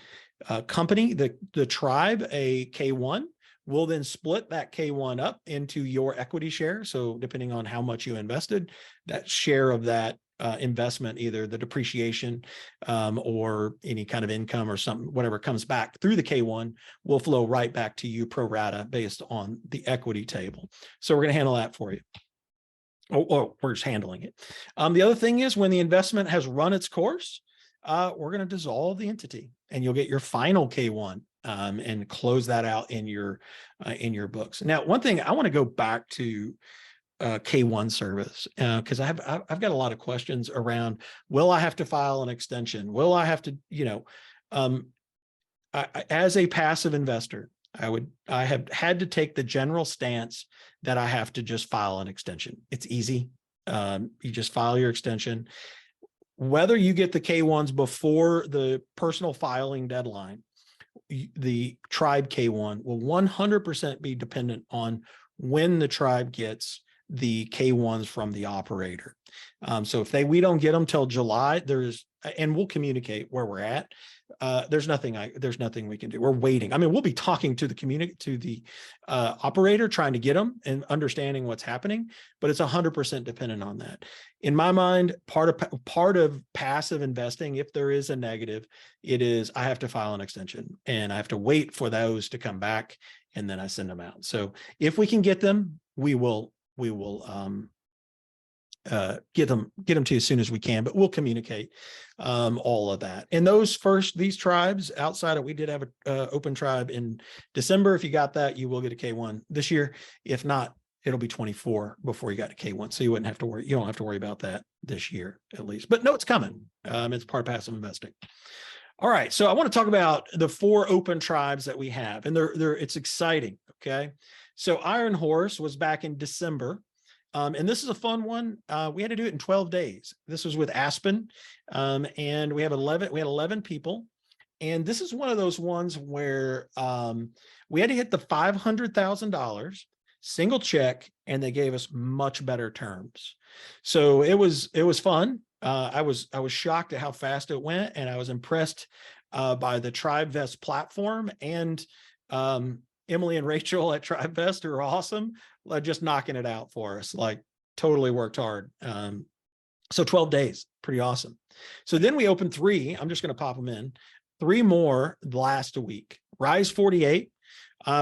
company, the tribe, a K1. We'll then split that K1 up into your equity share. So depending on how much you invested, that share of that investment, either the depreciation or any kind of income or something, whatever comes back through the K1 will flow right back to you pro rata based on the equity table. So we're going to handle that for you. Or we're just handling it. The other thing is when the investment has run its course, we're going to dissolve the entity and you'll get your final K1 and close that out in your books. Now, one thing I want to go back to K1 service because I've got a lot of questions around, will I have to file an extension? Will I have to, as a passive investor, I have had to take the general stance that I have to just file an extension. It's easy. You just file your extension. Whether you get the K1s before the personal filing deadline, the tribe K1 will 100% be dependent on when the tribe gets the K1s from the operator. So if we don't get them till July, and we'll communicate where we're at. There's nothing we can do. We're waiting. I mean, we'll be talking to the operator, trying to get them and understanding what's happening, but it's 100% dependent on that. In my mind, part of passive investing, if there is a negative, it is I have to file an extension and I have to wait for those to come back and then I send them out. So if we can get them, we will get them to you as soon as we can, but we'll communicate all of that. And these tribes outside of, we did have a open tribe in December. If you got that, you will get a K1 this year. If not, it'll be 24 before you got a K1. So you wouldn't have to worry. You don't have to worry about that this year, at least, but no, it's coming. It's part of passive investing. All right. So I want to talk about the 4 open tribes that we have, and it's exciting. Okay. So Iron Horse was back in December. And this is a fun one. We had to do it in 12 days. This was with Aspen. And we had 11 people. And this is one of those ones where we had to hit the $500,000 single check, and they gave us much better terms. So it was fun. I was shocked at how fast it went, and I was impressed by the TribeVest platform and Emily and Rachel at TribeVest, who are awesome, just knocking it out for us, like totally worked hard. So 12 days, pretty awesome. So then we opened 3. I'm just going to pop them in. 3 more last week. Rise 48.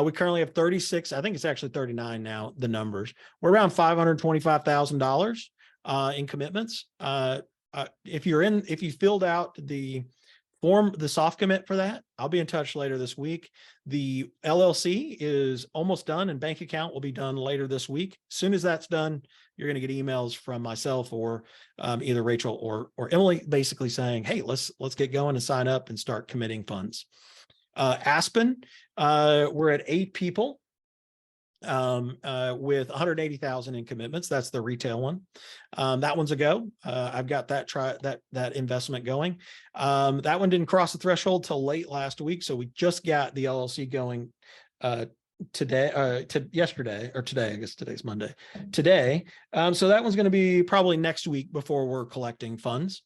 We currently have 36. I think it's actually 39 now, the numbers. We're around $525,000 in commitments. If you filled out the form, the soft commit for that, I'll be in touch later this week. The LLC is almost done, and bank account will be done later this week. As soon as that's done, you're going to get emails from myself or either Rachel or Emily, basically saying, hey, let's get going and sign up and start committing funds. Aspen, we're at 8 people with 180,000 in commitments. That's the retail one. That one's a go. I've got that investment going. That one didn't cross the threshold till late last week. So we just got the LLC going yesterday or today. I guess today's Monday. Today. So that one's going to be probably next week before we're collecting funds.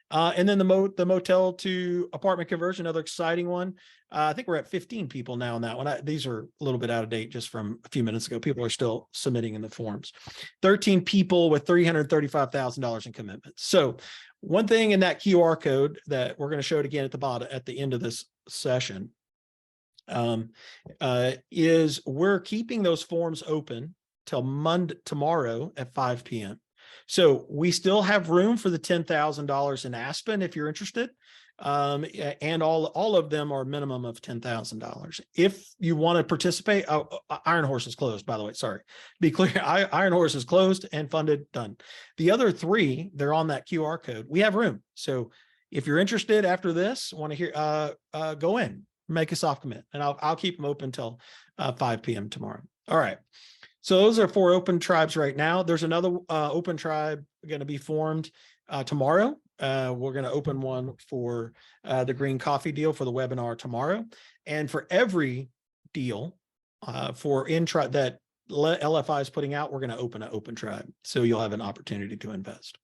And then the motel to apartment conversion, another exciting one. I think we're at 15 people now on that one. These are a little bit out of date just from a few minutes ago. People are still submitting in the forms. 13 people with $335,000 in commitments. So one thing in that QR code that we're going to show it again at the bottom, at the end of this session, is we're keeping those forms open till tomorrow at 5 p.m. So we still have room for the $10,000 in Aspen if you're interested. And all of them are minimum of $10,000. If you want to participate, Iron Horse is closed, by the way. Sorry, be clear. Iron Horse is closed and funded, done. The other 3, they're on that QR code. We have room. So if you're interested after this, want to hear, go in, make a soft commit, and I'll keep them open till 5 p.m. tomorrow. All right. So those are 4 open tribes right now. There's another open tribe going to be formed tomorrow. We're going to open one for the green coffee deal for the webinar tomorrow. And for every deal for in-tribe that LFI is putting out, we're going to open an open tribe. So you'll have an opportunity to invest.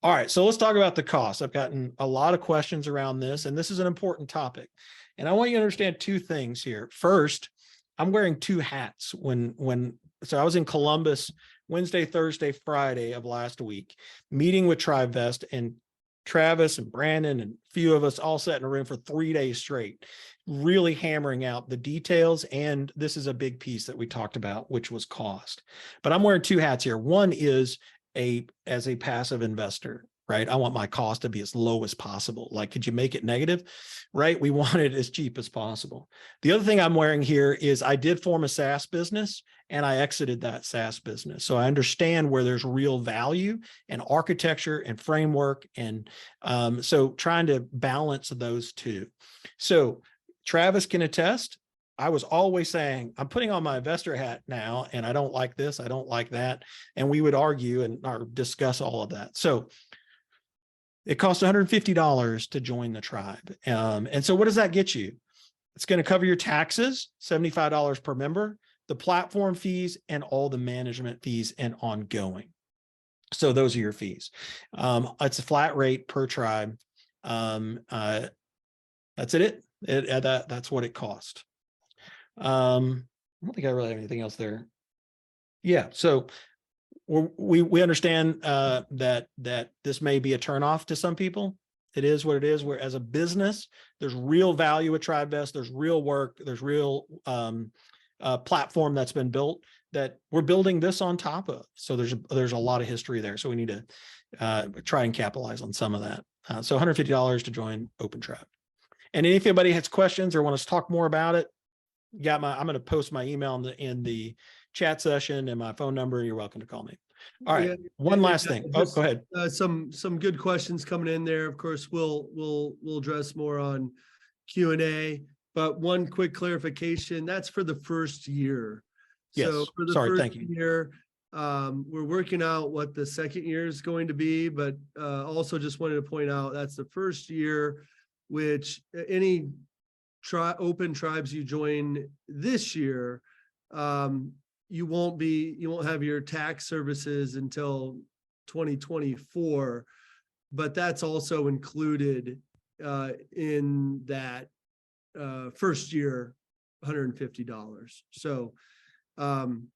All right, so let's talk about the cost. I've gotten a lot of questions around this, and this is an important topic. And I want you to understand 2 things here. First, I'm wearing 2 hats so I was in Columbus Wednesday, Thursday, Friday of last week, meeting with TribeVest, and Travis and Brandon and a few of us all sat in a room for 3 days straight, really hammering out the details. And this is a big piece that we talked about, which was cost. But I'm wearing 2 hats here. One is as a passive investor, right? I want my cost to be as low as possible. Like, could you make it negative? Right? We want it as cheap as possible. The other thing I'm wearing here is I did form a SaaS business, and I exited that SaaS business. So I understand where there's real value and architecture and framework. And so trying to balance those 2. So Travis can attest, I was always saying, I'm putting on my investor hat now, and I don't like this, I don't like that. And we would argue and or discuss all of that. So it costs $150 to join the tribe. And so what does that get you? It's going to cover your taxes, $75 per member, the platform fees, and all the management fees and ongoing. So those are your fees. It's a flat rate per tribe. That's that's what it cost. I don't think I really have anything else there. Yeah. So we understand that this may be a turnoff to some people. It is what it is. Where as a business, there's real value at TribeVest. There's real work. There's real platform that's been built that we're building this on top of. So there's a lot of history there. So we need to try and capitalize on some of that. So $150 to join Open Tribe. And if anybody has questions or wants to talk more about it, I'm going to post my email in the chat session and my phone number. You're welcome to call me. All right. Yeah, One last thing. Oh, go ahead. Some good questions coming in there. Of course, we'll address more on Q&A, but one quick clarification, that's for the first year. Yes. So for the Sorry, first thank you. year, we're working out what the second year is going to be, but also just wanted to point out that's the first year, which any open tribes you join this year, you won't have your tax services until 2024, but that's also included in that first year $150. So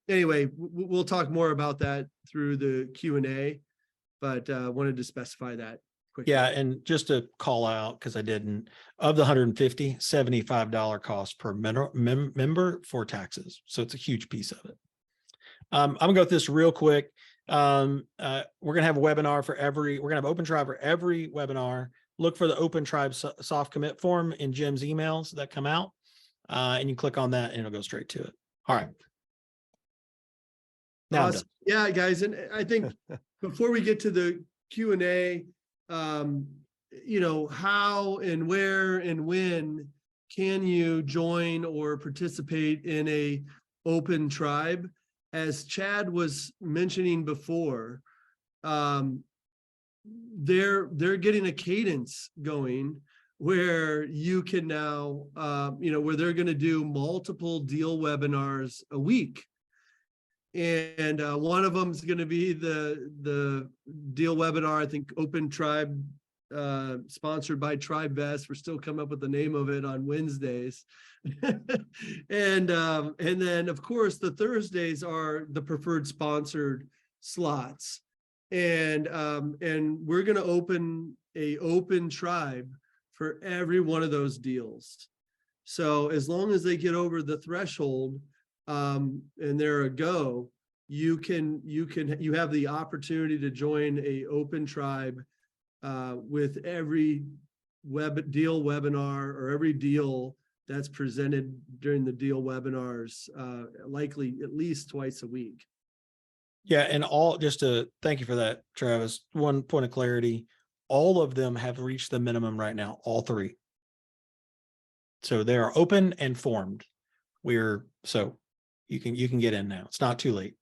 anyway, we'll talk more about that through the Q&A, but wanted to specify that quickly. Yeah, and just to call out, because I didn't, of the $150, $75 cost per member for taxes. So it's a huge piece of it. I'm gonna go through this real quick. We're gonna have a webinar we're gonna have Open Tribe for every webinar. Look for the Open Tribe soft commit form in Jim's emails that come out, and you click on that and it'll go straight to it. All right. Now awesome. Yeah, guys, and I think before we get to the Q&A, how and where and when can you join or participate in a open tribe? As Chad was mentioning before, they're getting a cadence going where you can now, where they're going to do multiple deal webinars a week. And one of them is going to be the deal webinar, I think Open Tribe, sponsored by TribeVest. We're still coming up with the name of it on Wednesdays. And then of course the Thursdays are the preferred sponsored slots. And we're going to open a Open Tribe for every one of those deals. So as long as they get over the threshold, and they're a go, you have the opportunity to join a Open Tribe with every deal webinar or every deal that's presented during the deal webinars, likely at least twice a week. Yeah, and just to thank you for that, Travis. One point of clarity, all of them have reached the minimum right now, all three. So they are open and formed. So you can get in now. It's not too late.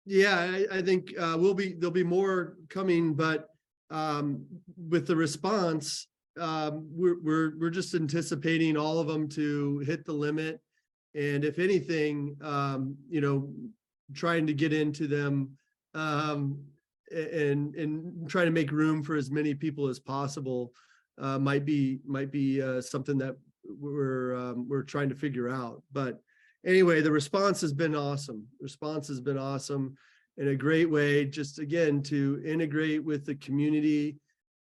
Yeah, I think there'll be more coming, but with the response, we're just anticipating all of them to hit the limit, and if anything, trying to get into them and try to make room for as many people as possible might be something that we're trying to figure out. But anyway, the response has been awesome. Response has been awesome in a great way, just again, to integrate with the community.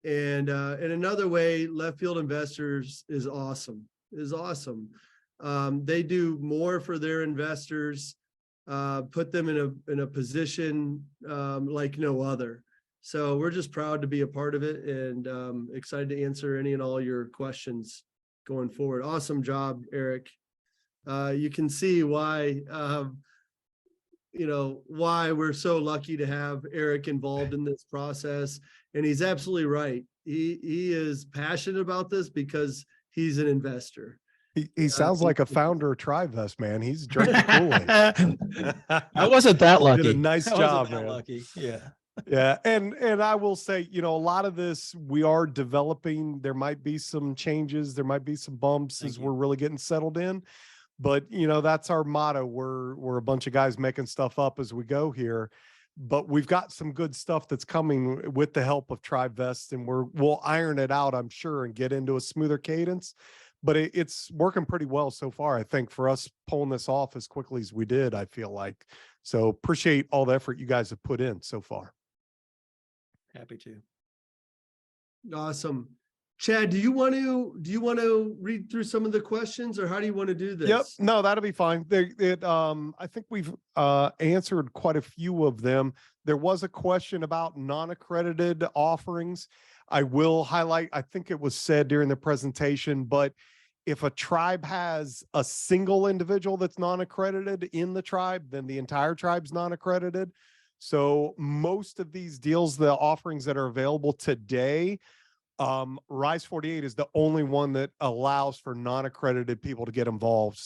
And in another way, Left Field Investors is awesome, They do more for their investors, put them in a position like no other. So we're just proud to be a part of it, and excited to answer any and all your questions going forward. Awesome job, Eric. You can see why, why we're so lucky to have Eric involved in this process. And he's absolutely right. He is passionate about this because he's an investor. He sounds like a founder of TriVest, man. He's drinking I Kool-Aid. wasn't that lucky. Did a nice I wasn't job, that man. lucky. Yeah. Yeah, and I will say, a lot of this we are developing. There might be some changes, there might be some bumps Thank as you. we're really getting settled in. But that's our motto. We're a bunch of guys making stuff up as we go here. But we've got some good stuff that's coming with the help of TriVest, and we'll iron it out, I'm sure, and get into a smoother cadence. But it's working pretty well so far, I think, for us pulling this off as quickly as we did, I feel like. So appreciate all the effort you guys have put in so far. Happy to. Awesome. Chad, do you want to read through some of the questions, or how do you want to do this? Yep. No, that'll be fine. I think we've answered quite a few of them. There was a question about non-accredited offerings. I will highlight, I think it was said during the presentation, but if a tribe has a single individual that's non-accredited in the tribe, then the entire tribe's non-accredited. So most of these deals, the offerings that are available today, Rise 48 is the only one that allows for non-accredited people to get involved.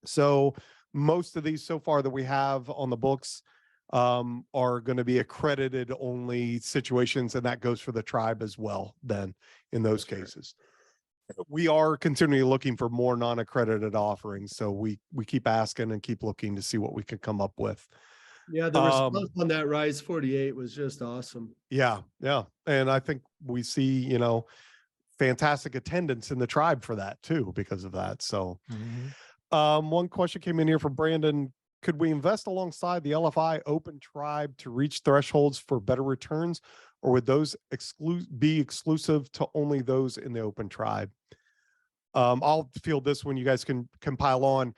So most of these so far that we have on the books are going to be accredited only situations, and that goes for the tribe as well. Then in those cases, we are continually looking for more non-accredited offerings. So we keep asking and keep looking to see what we could come up with. Yeah, the response on that Rise 48 was just awesome. Yeah. And I think we see, fantastic attendance in the tribe for that too, because of that. So one question came in here from Brandon. Could we invest alongside the LFI open tribe to reach thresholds for better returns, or would those be exclusive to only those in the open tribe? I'll field this when you guys can pile on.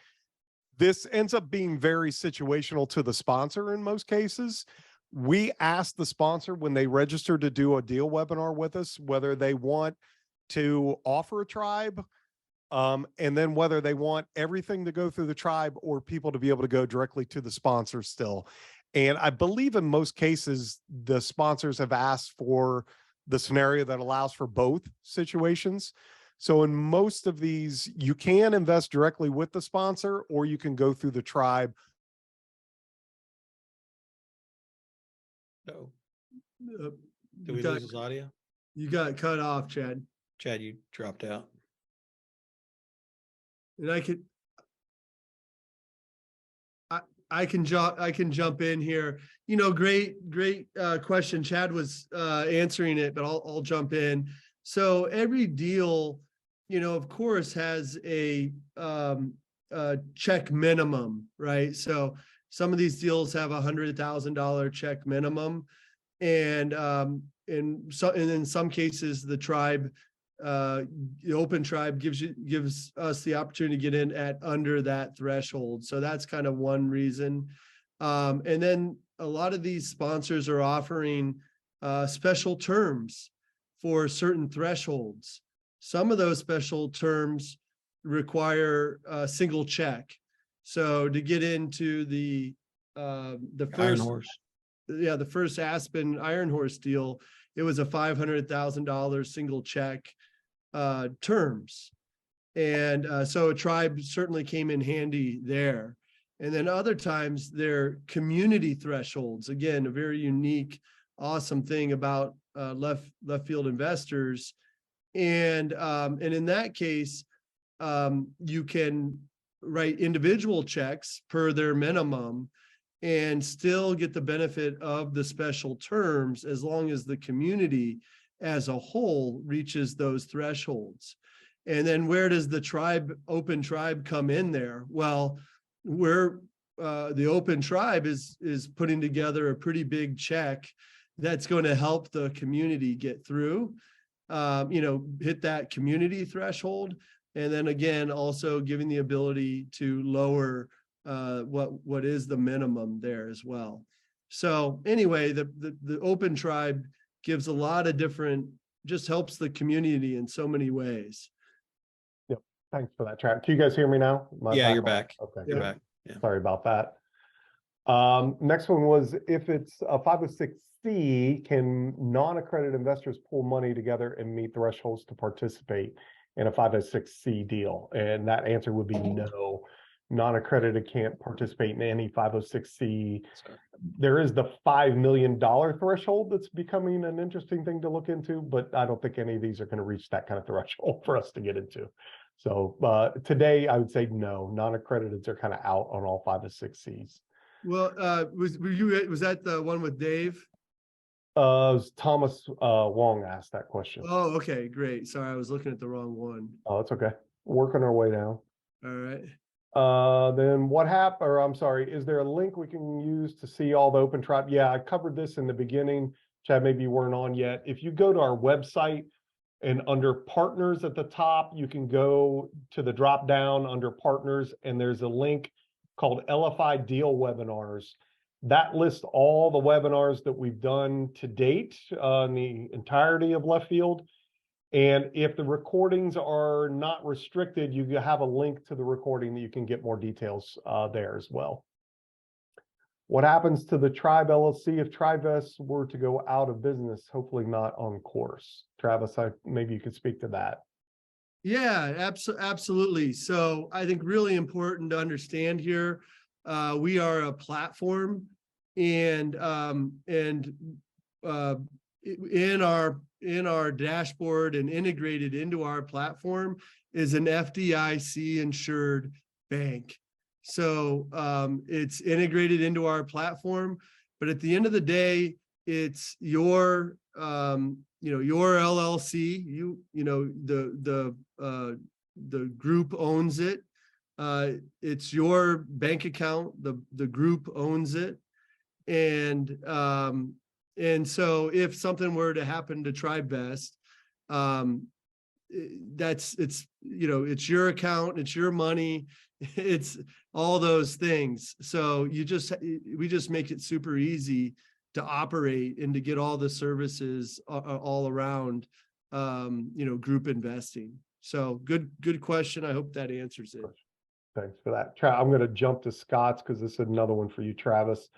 This ends up being very situational to the sponsor in most cases. We ask the sponsor when they register to do a deal webinar with us, whether they want to offer a tribe, and then whether they want everything to go through the tribe or people to be able to go directly to the sponsor still. And I believe in most cases, the sponsors have asked for the scenario that allows for both situations. So in most of these, you can invest directly with the sponsor, or you can go through the tribe. So, Uh, did we lose his audio? You got cut off, Chad. Chad, you dropped out. And I can jump in here. Great question. Chad was answering it, but I'll jump in. So every deal, of course, has a check minimum, right? So some of these deals have $100,000 check minimum, and in some cases, the tribe, the open tribe gives us the opportunity to get in at under that threshold. So that's kind of one reason. And then a lot of these sponsors are offering special terms for certain thresholds. Some of those special terms require a single check. So to get into the first Iron Horse. Yeah, the first Aspen Iron Horse deal, it was a $500,000 single check terms. And so a tribe certainly came in handy there. And then other times they're community thresholds. Again, a very unique, awesome thing about left field investors. And in that case, you can write individual checks per their minimum and still get the benefit of the special terms as long as the community as a whole reaches those thresholds. And then where does the open tribe come in there? Well, the open tribe is putting together a pretty big check that's going to help the community get through, hit that community threshold. And then again, also giving the ability to lower what is the minimum there as well. So anyway, the open tribe gives a lot of different, just helps the community in so many ways. Yep. Thanks for that, Trav. Can you guys hear me now? Yeah, you're back. Okay. You're back. Yeah. Sorry about that. Next one was, if it's a 506C, can non-accredited investors pull money together and meet thresholds to participate? in a 506c deal? And that answer would be no. Non-accredited can't participate in any 506c. There is the $5 million threshold that's becoming an interesting thing to look into, but I don't think any of these are going to reach that kind of threshold for us to get into. So today I would say no, non-accrediteds are kind of out on all 506cs. Well, was that the one with Dave? Thomas Wong asked that question. Oh, okay, great. Sorry, I was looking at the wrong one. Oh, it's okay. Working our way down. All right. Then what happened, or I'm sorry, is there a link we can use to see all the open tribe? Yeah, I covered this in the beginning. Chad, maybe you weren't on yet. If you go to our website and under partners at the top, you can go to the drop down under partners, and there's a link called LFI Deal Webinars. That lists all the webinars that we've done to date on the entirety of Left Field. And if the recordings are not restricted, you have a link to the recording that you can get more details there as well. What happens to the Tribe LLC if TribeVest were to go out of business? Hopefully not on course. Travis, maybe you could speak to that. Yeah, absolutely. So I think really important to understand here, we are a platform, and in our dashboard and integrated into our platform is an FDIC insured bank. So it's integrated into our platform, but at the end of the day, it's your your LLC. The group owns it. It's your bank account. The group owns it, and so if something were to happen to TribeVest, it's your account, it's your money, it's all those things. So we just make it super easy to operate and to get all the services all around, group investing. So good question. I hope that answers it. Thanks for that. I'm going to jump to Scott's because this is another one for you, Travis.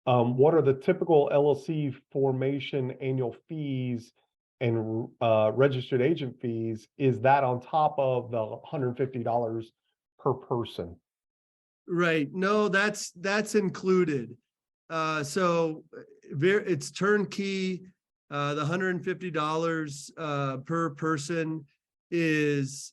What are the typical LLC formation annual fees and registered agent fees? Is that on top of the $150 per person? Right. No, that's included. So it's turnkey. The $150 per person is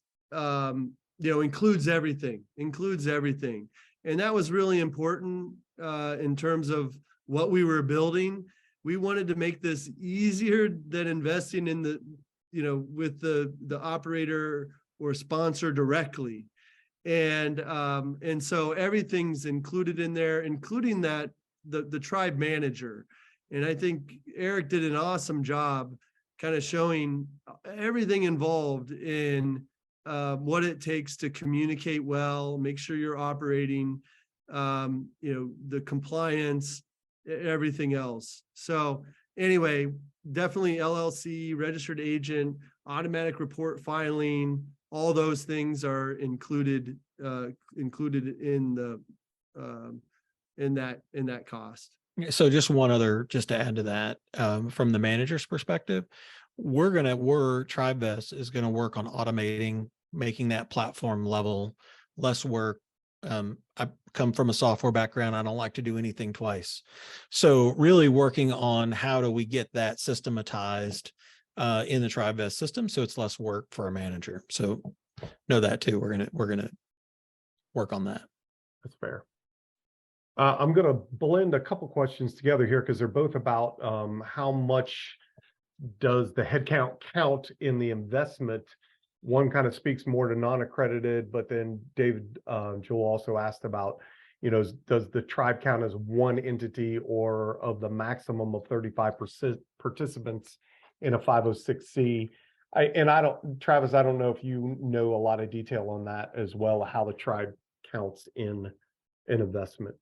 includes everything. And that was really important in terms of what we were building. We wanted to make this easier than investing in with the operator or sponsor directly. And so everything's included in there, including that the tribe manager. And I think Eric did an awesome job kind of showing everything involved in what it takes to communicate well, make sure you're operating, the compliance, everything else. So anyway, definitely LLC, registered agent, automatic report filing, all those things are included in that cost. So just one other, just to add to that, from the manager's perspective, TribeVest is going to work on automating, making that platform level, less work. I come from a software background. I don't like to do anything twice. So really working on how do we get that systematized in the TribeVest system, so it's less work for a manager. So know that too. We're gonna work on that. That's fair. I'm going to blend a couple questions together here because they're both about how much does the headcount count in the investment. One kind of speaks more to non-accredited, but then David Jewell also asked about, does the tribe count as one entity or of the maximum of 35% participants in a 506c? Travis, I don't know if you know a lot of detail on that as well, how the tribe counts in an investment.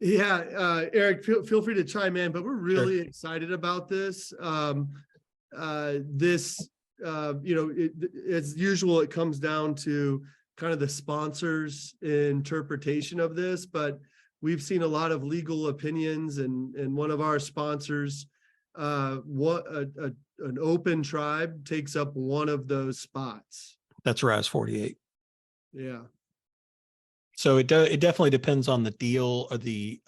Yeah, Eric, feel free to chime in, but we're really excited about this. As usual, it comes down to kind of the sponsor's interpretation of this, but we've seen a lot of legal opinions, and one of our sponsors, a an open tribe takes up one of those spots. That's RAS 48. Yeah. So it definitely depends on the deal or the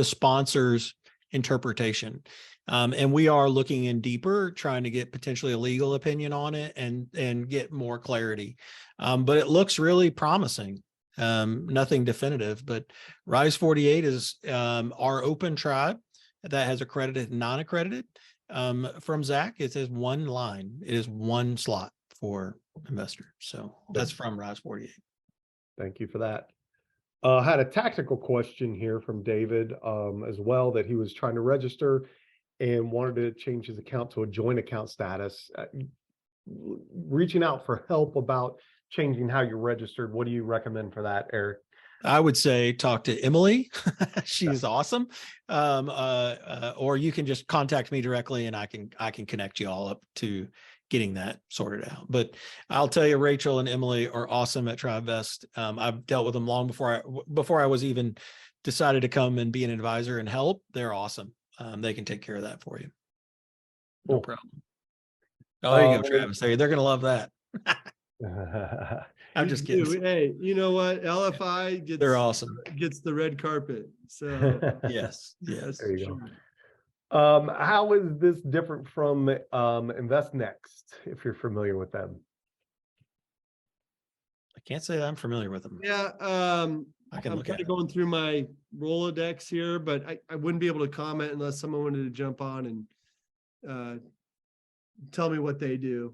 sponsor's interpretation. And we are looking in deeper, trying to get potentially a legal opinion on it and get more clarity. But it looks really promising. Nothing definitive, but Rise 48 is our open tribe that has accredited and non-accredited. From Zach, it says one line. It is one slot for investor. So that's from Rise 48. Thank you for that. I had a tactical question here from David as well, that he was trying to register and wanted to change his account to a joint account status. Reaching out for help about changing how you're registered. What do you recommend for that, Eric? I would say talk to Emily. She's awesome. Or you can just contact me directly and I can connect you all up to getting that sorted out. But I'll tell you, Rachel and Emily are awesome at TribeVest. I've dealt with them long before I was even decided to come and be an advisor and help. They're awesome. They can take care of that for you. No Cool. problem. Oh, there you go, Travis. They're going to love that. I'm just kidding. Hey, you know what? LFI They're awesome. Gets the red carpet. So yes. There you go. How is this different from Invest Next, if you're familiar with them? I can't say that I'm familiar with them. Yeah, I can I'm look kind at of going through my Rolodex here, but I wouldn't be able to comment unless someone wanted to jump on and tell me what they do.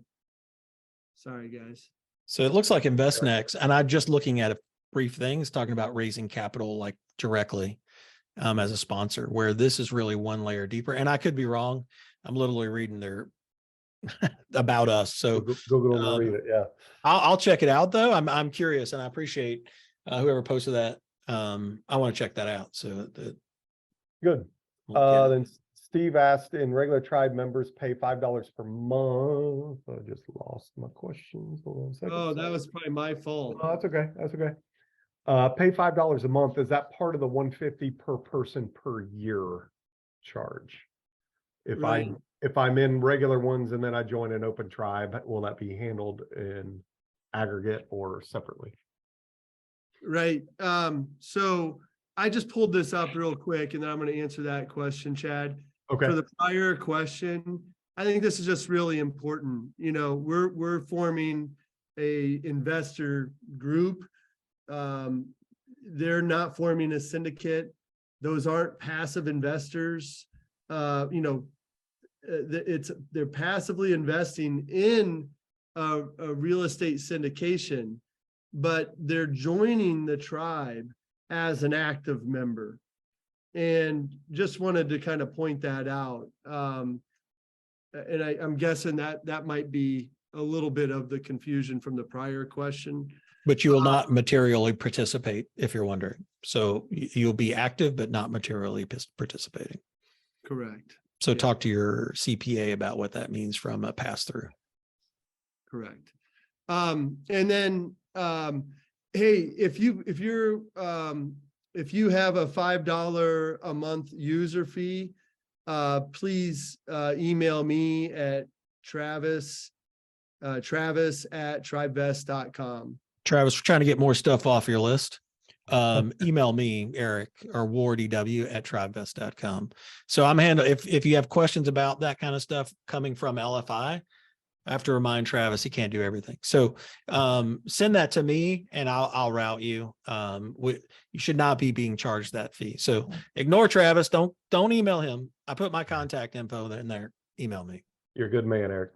Sorry, guys. So it looks like Invest Next, and I'm just looking at a brief things talking about raising capital like directly as a sponsor, where this is really one layer deeper. And I could be wrong. I'm literally reading their about us. So Google and read it. Yeah, I'll check it out though. I'm curious, and I appreciate whoever posted that. I want to check that out. So good. Then Steve asked, in regular tribe members pay $5 per month. I just lost my questions. Hold on a second. Oh, that was probably my fault. Oh, that's okay. That's okay. Pay $5 a month. Is that part of the $150 per person per year charge? If I'm in regular ones and then I join an open tribe, will that be handled in aggregate or separately? Right. So I just pulled this up real quick and then I'm going to answer that question, Chad. Okay. For the prior question, I think this is just really important. You know, we're forming a investor group. They're not forming a syndicate. Those aren't passive investors. You know, they're passively investing in a real estate syndication, but they're joining the tribe as an active member. And just wanted to kind of point that out. And I'm guessing that might be a little bit of the confusion from the prior question. But you will not materially participate, if you're wondering. So you'll be active, but not materially participating. Correct. So talk to your CPA about what that means from a pass-through. Correct. And then, hey, if you have a $5 a month user fee, please email me at Travis at tribevest.com. Travis, we're trying to get more stuff off your list. Email me, Eric, or WardEW at tribevest.com. So I'm handling, if you have questions about that kind of stuff coming from LFI, I have to remind Travis he can't do everything. So send that to me and I'll route you. You should not be being charged that fee. So ignore Travis. Don't email him. I put my contact info in there. Email me. You're a good man, Eric.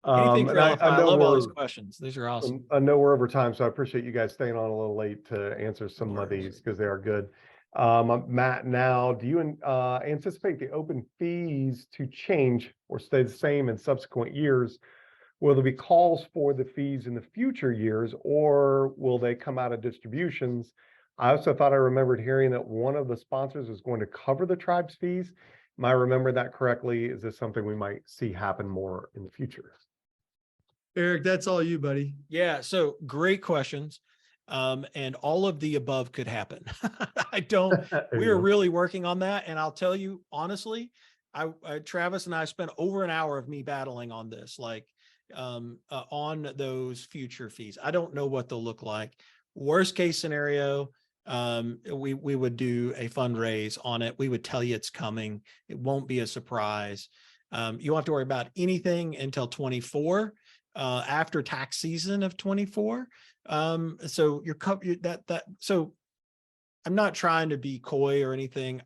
Anything for LFI. I love all these questions. questions. These are awesome. I know we're over time, so I appreciate you guys staying on a little late to answer some of these because they are good. Matt, now, do you anticipate the open fees to change or stay the same in subsequent years? Will there be calls for the fees in the future years, or will they come out of distributions? I also thought I remembered hearing that one of the sponsors is going to cover the tribe's fees. Am I remembering that correctly? Is this something we might see happen more in the future? Eric, that's all you, buddy. Yeah. So great questions. And all of the above could happen. We are really working on that. And I'll tell you, honestly, Travis and I spent over an hour of me battling on this, like on those future fees. I don't know what they'll look like. Worst case scenario, we would do a fundraise on it. We would tell you it's coming. It won't be a surprise. You won't have to worry about anything until 24, after tax season of 24. So you're covered so I'm not trying to be coy or anything.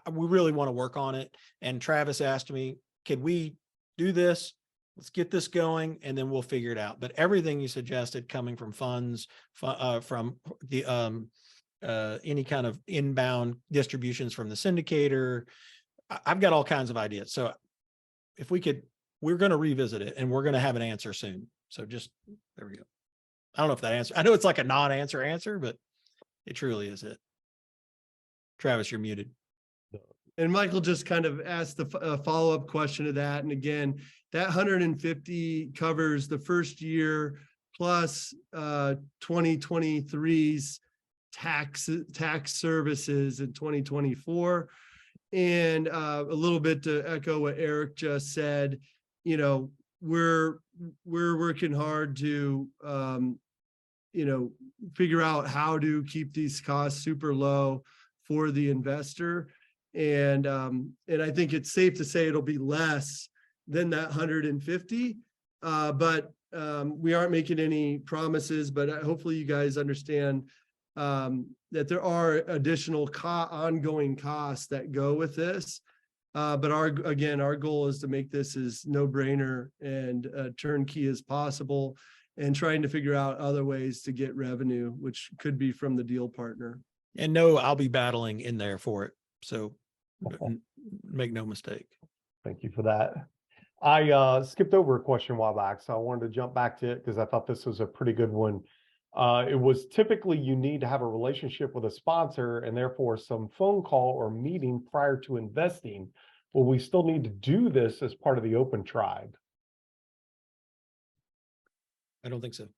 We really want to work on it. And Travis asked me, can we do this? Let's get this going and then we'll figure it out. But everything you suggested coming from funds, from the any kind of inbound distributions from the syndicator, I've got all kinds of ideas. So if we could, we're going to revisit it and we're going to have an answer soon. So just, there we go. I don't know if that answer, I know it's like a non-answer answer, but it truly is it. Travis, you're muted. And Michael just kind of asked the follow-up question to that. And again, that 150 covers the first year plus 2023's tax services in 2024. And a little bit to echo what Eric just said, you know, we're working hard to figure out how to keep these costs super low for the investor. And I think it's safe to say it'll be less than that 150, but we aren't making any promises, but hopefully you guys understand that there are additional ongoing costs that go with this. But our goal is to make this as no-brainer and turnkey as possible, and trying to figure out other ways to get revenue, which could be from the deal partner. And no, I'll be battling in there for it. So make no mistake. Thank you for that. I skipped over a question a while back, so I wanted to jump back to it because I thought this was a pretty good one. It was typically you need to have a relationship with a sponsor and therefore some phone call or meeting prior to investing. Will we still need to do this as part of the open tribe? I don't think so.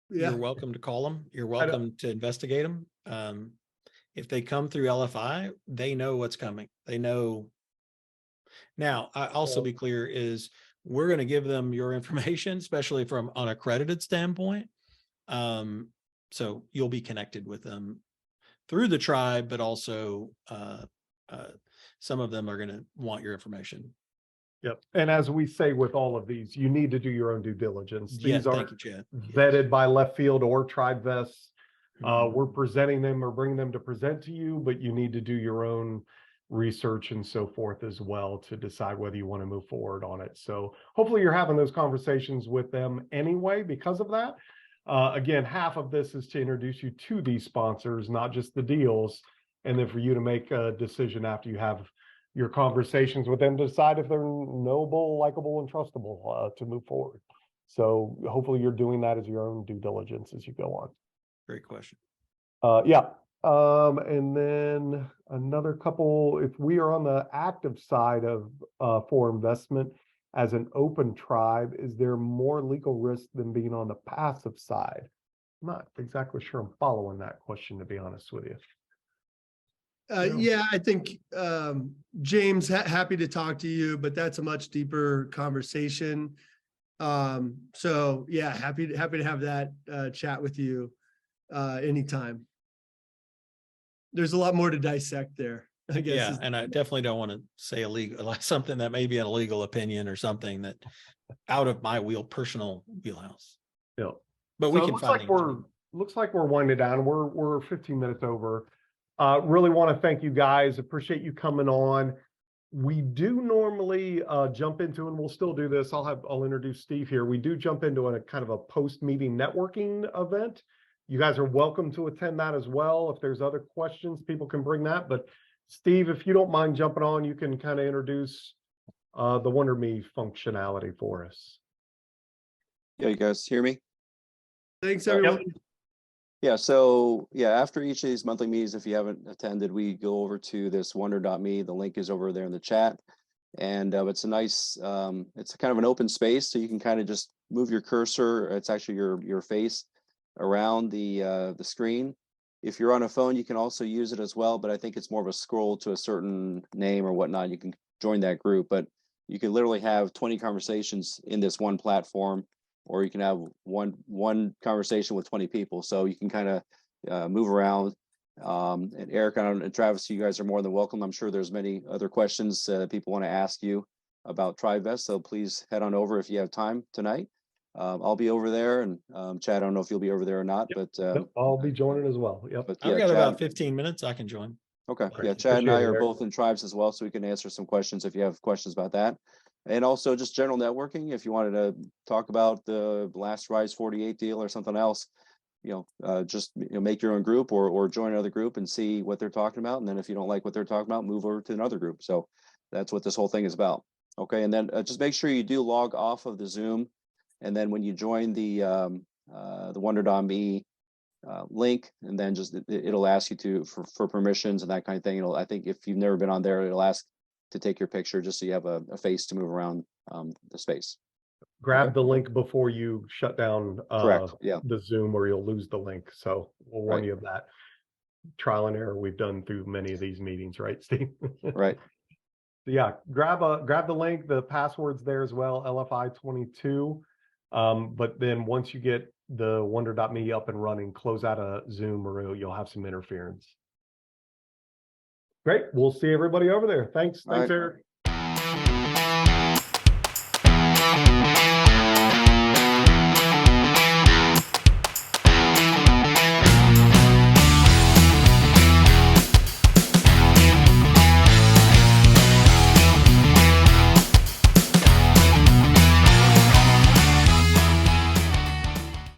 Yeah. You're welcome to call them. You're welcome to investigate them. If they come through LFI, they know what's coming. They know. Now, I also be clear is we're going to give them your information, especially from an accredited standpoint. So you'll be connected with them through the tribe, but also some of them are going to want your information. Yep. And as we say with all of these, you need to do your own due diligence. These Yeah, are thank you, Chad. vetted by Left Field or Tribe Vests. Mhm. We're presenting them or bringing them to present to you, but you need to do your own research and so forth as well to decide whether you want to move forward on it. So hopefully you're having those conversations with them anyway because of that. Again, half of this is to introduce you to these sponsors, not just the deals, and then for you to make a decision after you have your conversations with them to decide if they're knowable, likable, and trustable to move forward. So hopefully you're doing that as your own due diligence as you go on. Great question. Yeah. And then another couple, if we are on the active side of for investment as an open tribe, is there more legal risk than being on the passive side? I'm not exactly sure I'm following that question, to be honest with you. Yeah, I think James, happy to talk to you, but that's a much deeper conversation. So yeah, happy to have that chat with you anytime. There's a lot more to dissect there, I guess. Yeah, and I definitely don't want to say illegal, something that may be an illegal opinion or something that out of my personal wheelhouse. Yeah. But So we it can find looks like we're winding down. We're 15 minutes over. Really want to thank you guys. Appreciate you coming on. We do normally jump into, and we'll still do this. I'll introduce Steve here. We do jump into a kind of a post-meeting networking event. You guys are welcome to attend that as well. If there's other questions, people can bring that. But Steve, if you don't mind jumping on, you can kind of introduce the Wonder Me functionality for us. Yeah, you guys hear me? Thanks, everyone. Yep. Yeah, so yeah, after each of these monthly meetings, if you haven't attended, we go over to this wonder.me. The link is over there in the chat. And it's a nice, it's kind of an open space, so you can kind of just move your cursor. It's actually your face around the screen. If you're on a phone, you can also use it as well, but I think it's more of a scroll to a certain name or whatnot. You can join that group. But you can literally have 20 conversations in this one platform, or you can have one conversation with 20 people. So you can kind of move around. And Eric and Travis, you guys are more than welcome. I'm sure there's many other questions that people want to ask you about TribeVest. So please head on over if you have time tonight. I'll be over there, and Chad, I don't know if you'll be over there or not, but I'll be joining as well. Yep. but I've yeah, got Chad, about 15 minutes. I can join. okay. All right. Yeah, Chad and I Appreciate it, are Eric. both in Tribes as well, so we can answer some questions if you have questions about that. And also just general networking, if you wanted to talk about the last Rise 48 deal or something else, just make your own group or join another group and see what they're talking about. And then if you don't like what they're talking about, move over to another group. So that's what this whole thing is about. Okay, and then just make sure you do log off of the Zoom. And then when you join the Wonder.me link, and then just it'll ask you for permissions and that kind of thing. I think if you've never been on there, it'll ask to take your picture just so you have a face to move around the space. Grab the link before you shut down Correct. Yeah. the Zoom, or you'll lose the link. So we'll warn Right. you of that. Trial and error we've done through many of these meetings, right, Steve? Right. Yeah, grab the link. The password's there as well, LFI22. But then once you get the Wonder.me up and running, close out a Zoom, or you'll have some interference. Great. We'll see everybody over there. Thanks. All right. Eric.